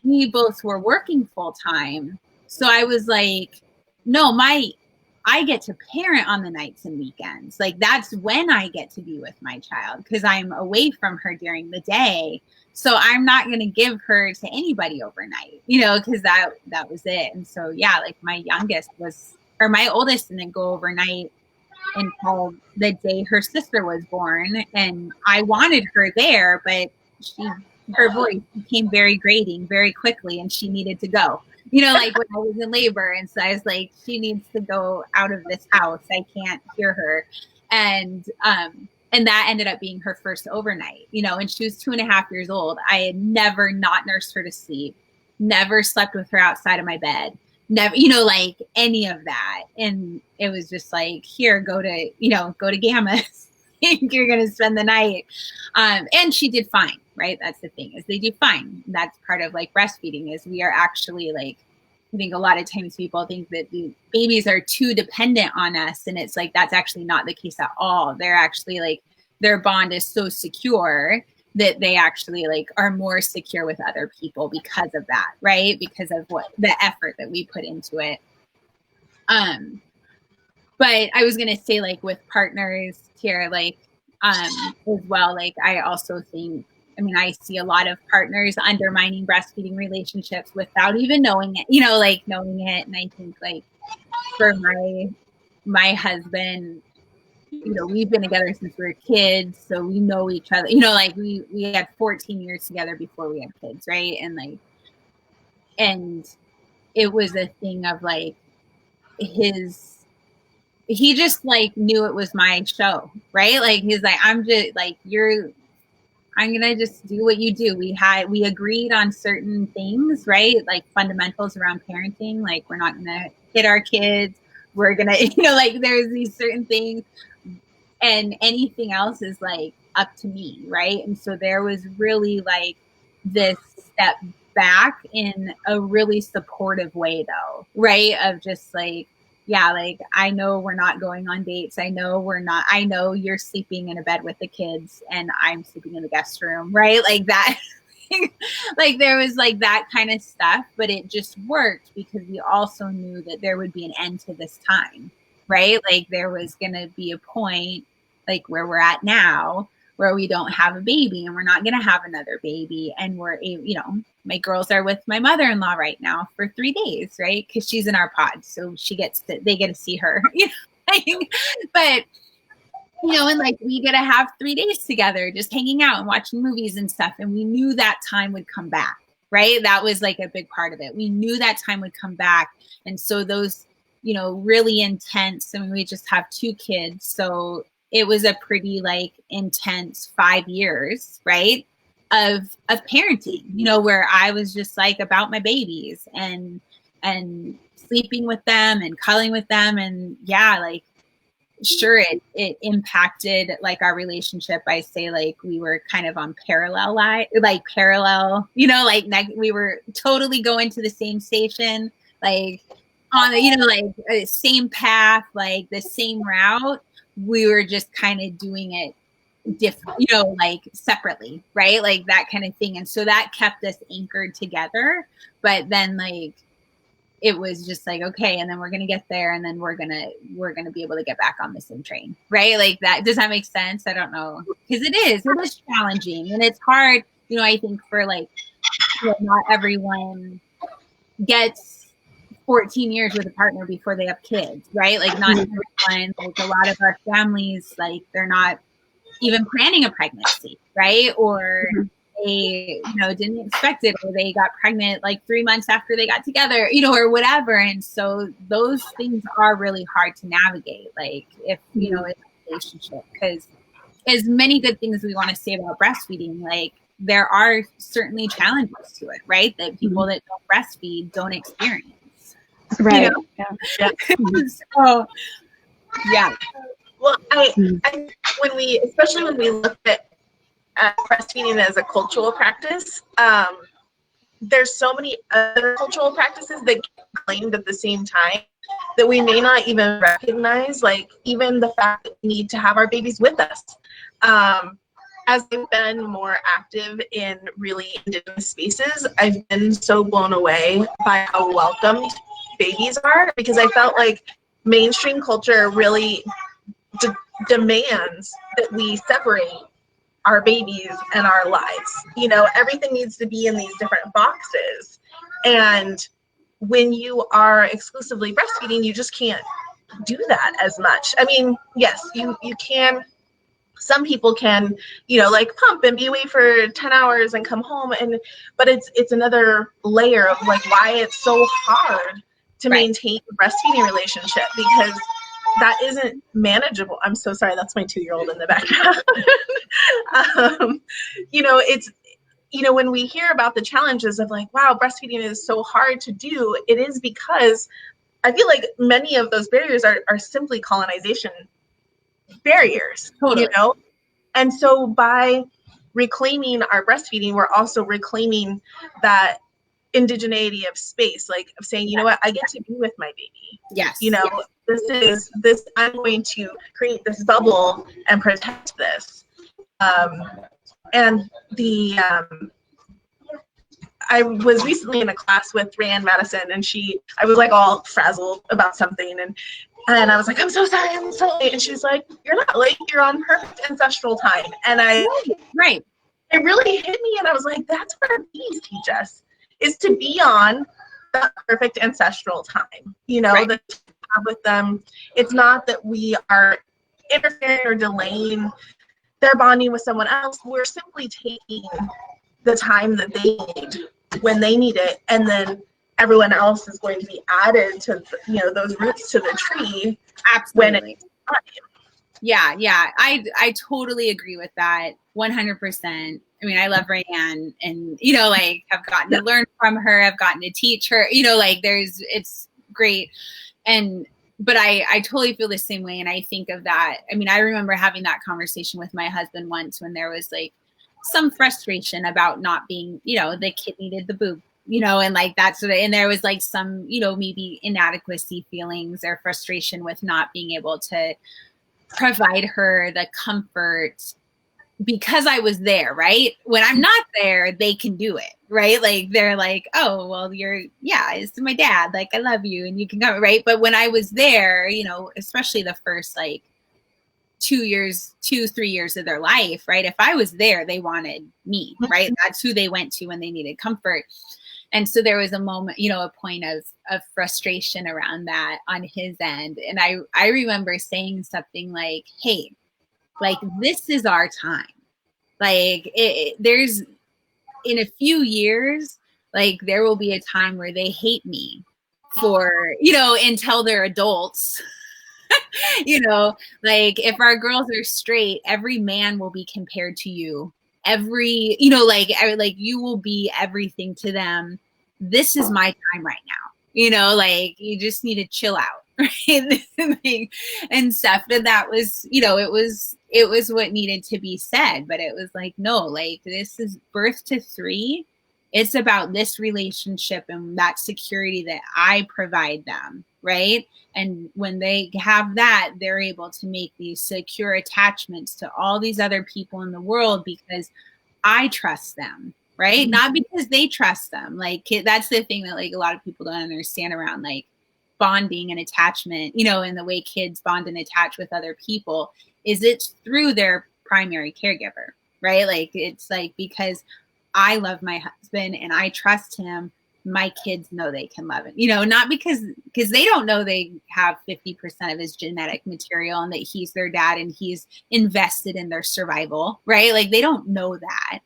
we both were working full time. So I was like, no, I get to parent on the nights and weekends. Like that's when I get to be with my child because I'm away from her during the day. So I'm not going to give her to anybody overnight, because that was it. And so, yeah, like my oldest didn't go overnight until the day her sister was born. And I wanted her there, but her voice became very grating very quickly and she needed to go. Like when I was in labor. And so I was like, she needs to go out of this house. I can't hear her. And that ended up being her first overnight, and she was 2.5 years old. I had never not nursed her to sleep, never slept with her outside of my bed, never, like any of that. And it was just like, here, go to Gamma, you're going to spend the night. And she did fine, right? That's the thing, is they do fine. That's part of like breastfeeding, is we are actually like, I think a lot of times people think that the babies are too dependent on us. And it's like, that's actually not the case at all. They're actually like, their bond is so secure that they actually like are more secure with other people because of that, right? Because of what the effort that we put into it. But I was gonna say, like, with partners here, like as well, like I also think, I mean, I see a lot of partners undermining breastfeeding relationships without even knowing it, like knowing it. And I think like for my husband, we've been together since we were kids, so we know each other, like we had 14 years together before we had kids, right? And like, and it was a thing of like he just like knew it was my show, right? Like he's like, I'm just like, I'm gonna just do what you do. We agreed on certain things, right? Like fundamentals around parenting, like we're not gonna hit our kids, we're gonna, like there's these certain things, and anything else is like up to me, right? And so there was really like this step back in a really supportive way though, right? Of just like, yeah, like I know we're not going on dates. I know you're sleeping in a bed with the kids and I'm sleeping in the guest room, right? Like that, like there was like that kind of stuff, but it just worked because we also knew that there would be an end to this time, right? Like there was going to be a point like where we're at now where we don't have a baby and we're not going to have another baby. And we're, my girls are with my mother-in-law right now for 3 days, right? Because she's in our pod. So they get to see her, but, and like we get to have 3 days together, just hanging out and watching movies and stuff. And we knew that time would come back, right? That was like a big part of it. We knew that time would come back. And so those, really intense, I mean, we just have 2 kids. So it was a pretty like intense 5 years, right? Of parenting, where I was just like about my babies and sleeping with them and cuddling with them. And yeah, like, sure, it impacted like our relationship. I say like we were kind of on parallel, we were totally going to the same station, like on the, same path, like the same route. We were just kind of doing it different, like separately, right? Like that kind of thing. And so that kept us anchored together. But then like, it was just like, okay, and then we're going to get there and then we're going to be able to get back on the same train, right? Like that, does that make sense? I don't know. Because it is challenging and it's hard, I think for like, not everyone gets 14 years with a partner before they have kids, right? Like not everyone, like a lot of our families, like they're not even planning a pregnancy, right? Or they, didn't expect it, or they got pregnant like 3 months after they got together, or whatever. And so those things are really hard to navigate, like if, in a relationship, because as many good things we want to say about breastfeeding, like there are certainly challenges to it, right? That people that don't breastfeed don't experience. Right. Yeah. So, yeah. Well, especially when we look at breastfeeding as a cultural practice, there's so many other cultural practices that get claimed at the same time that we may not even recognize, like even the fact that we need to have our babies with us. As I've been more active in really Indigenous spaces, I've been so blown away by how welcomed babies are, because I felt like mainstream culture really demands that we separate our babies and our lives. Everything needs to be in these different boxes. And when you are exclusively breastfeeding, you just can't do that as much. I mean, yes, you can. Some people can, like pump and be away for 10 hours and come home. But it's another layer of like why it's so hard to maintain a breastfeeding relationship, because that isn't manageable. I'm so sorry. That's my 2-year-old in the background. When we hear about the challenges of like, wow, breastfeeding is so hard to do, it is because I feel like many of those barriers are simply colonization barriers, Totally. you know? And so by reclaiming our breastfeeding, we're also reclaiming that indigeneity of space, like of saying, you know what, I get to be with my baby. Yes. You know, this, I'm going to create this bubble and protect this. And I was recently in a class with Rand Madison, and I was like all frazzled about something, and I was like, I'm so sorry, I'm so late. And she's like, you're not late, you're on perfect ancestral time. And Right. It really hit me, and I was like, that's what our babies teach us, is to be on that perfect ancestral time. You know, right. that have with them. It's not that we are interfering or delaying their bonding with someone else. We're simply taking the time that they need when they need it, and then everyone else is going to be added to, you know, those roots to the tree. Absolutely. When it's time. Yeah. I totally agree with that 100%. I mean, I love Rayanne, and, you know, like, I've gotten to learn from her. I've gotten to teach her, you know, like, it's great. But I totally feel the same way. And I think of that. I mean, I remember having that conversation with my husband once when there was like some frustration about not being, you know, the kid needed the boob, you know, and like that sort of, and there was like some, you know, maybe inadequacy feelings or frustration with not being able to provide her the comfort because I was there, right? When I'm not there, they can do it, right? Like, they're like, oh, well, it's my dad. Like, I love you and you can come, right? But when I was there, you know, especially the first like 3 years of their life, right? If I was there, they wanted me, right? That's who they went to when they needed comfort. And so there was a moment, you know, a point of frustration around that on his end. And I remember saying something like, hey, like, this is our time. Like, there's, in a few years, like, there will be a time where they hate me for, you know, until they're adults. You know, like, if our girls are straight, every man will be compared to you. Every, you know, like you will be everything to them. This is my time right now. You know, like, you just need to chill out. Right? And stuff. And that was, you know, it was what needed to be said. But it was like, no, like, this is birth to 3. It's about this relationship and that security that I provide them, right? And when they have that, they're able to make these secure attachments to all these other people in the world because I trust them, right? Not because they trust them. Like, that's the thing that, like, a lot of people don't understand around, like, bonding and attachment, you know, and the way kids bond and attach with other people is it's through their primary caregiver, right? Like, it's like, because I love my husband and I trust him, my kids know they can love him, you know, not because they don't know they have 50% of his genetic material and that he's their dad and he's invested in their survival, right? Like, they don't know that.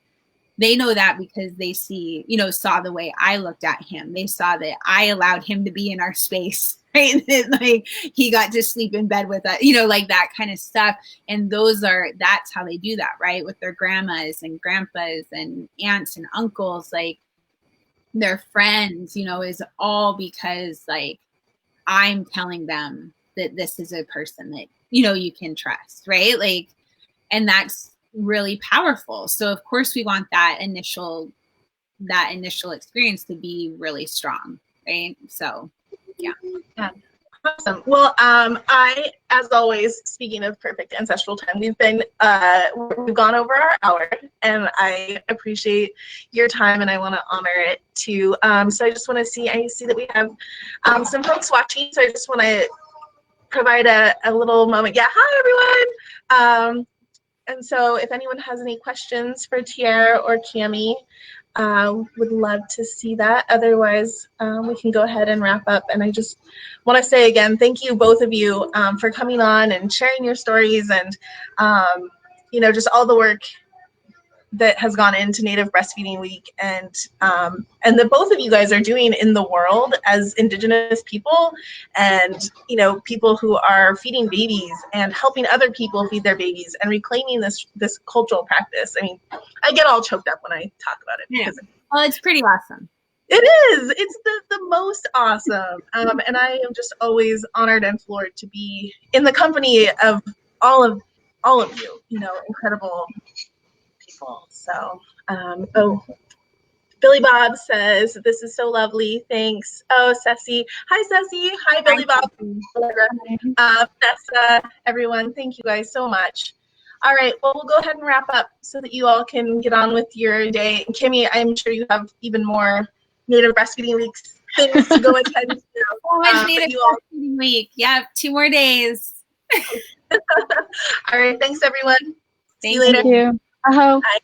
They know that because they saw the way I looked at him. They saw that I allowed him to be in our space, right? Like, he got to sleep in bed with us, you know, like that kind of stuff. And that's how they do that, right? With their grandmas and grandpas and aunts and uncles, like, their friends, you know, is all because, like, I'm telling them that this is a person that, you know, you can trust, right? Like, and that's really powerful. So of course we want that initial experience to be really strong, right? So yeah. Awesome. Well, I, as always, speaking of perfect ancestral time, we've gone over our hour, and I appreciate your time, and I want to honor it too. So I just want to I see that we have some folks watching, so I just want to provide a little moment. Yeah, hi everyone. And so if anyone has any questions for Tiara or Camie, would love to see that. Otherwise, we can go ahead and wrap up. And I just want to say again, thank you, both of you, for coming on and sharing your stories and, you know, just all the work that has gone into Native Breastfeeding Week and that both of you guys are doing in the world as Indigenous people and, you know, people who are feeding babies and helping other people feed their babies and reclaiming this cultural practice. I mean, I get all choked up when I talk about it. Yeah. Well, it's pretty awesome. It is. It's the most awesome. And I am just always honored and floored to be in the company of all of you, you know, incredible people. So, Billy Bob says, this is so lovely. Thanks. Oh, Ceci. Hi, Ceci. Hi, Billy Bob. Vanessa, everyone. Thank you guys so much. All right. Well, we'll go ahead and wrap up so that you all can get on with your day. And Camie, I'm sure you have even more Native Breastfeeding Weeks things to go attend to. So much Native Breastfeeding Week. Yep. 2 more days. All right. Thanks, everyone. See you later. Thank you. Aho. Bye.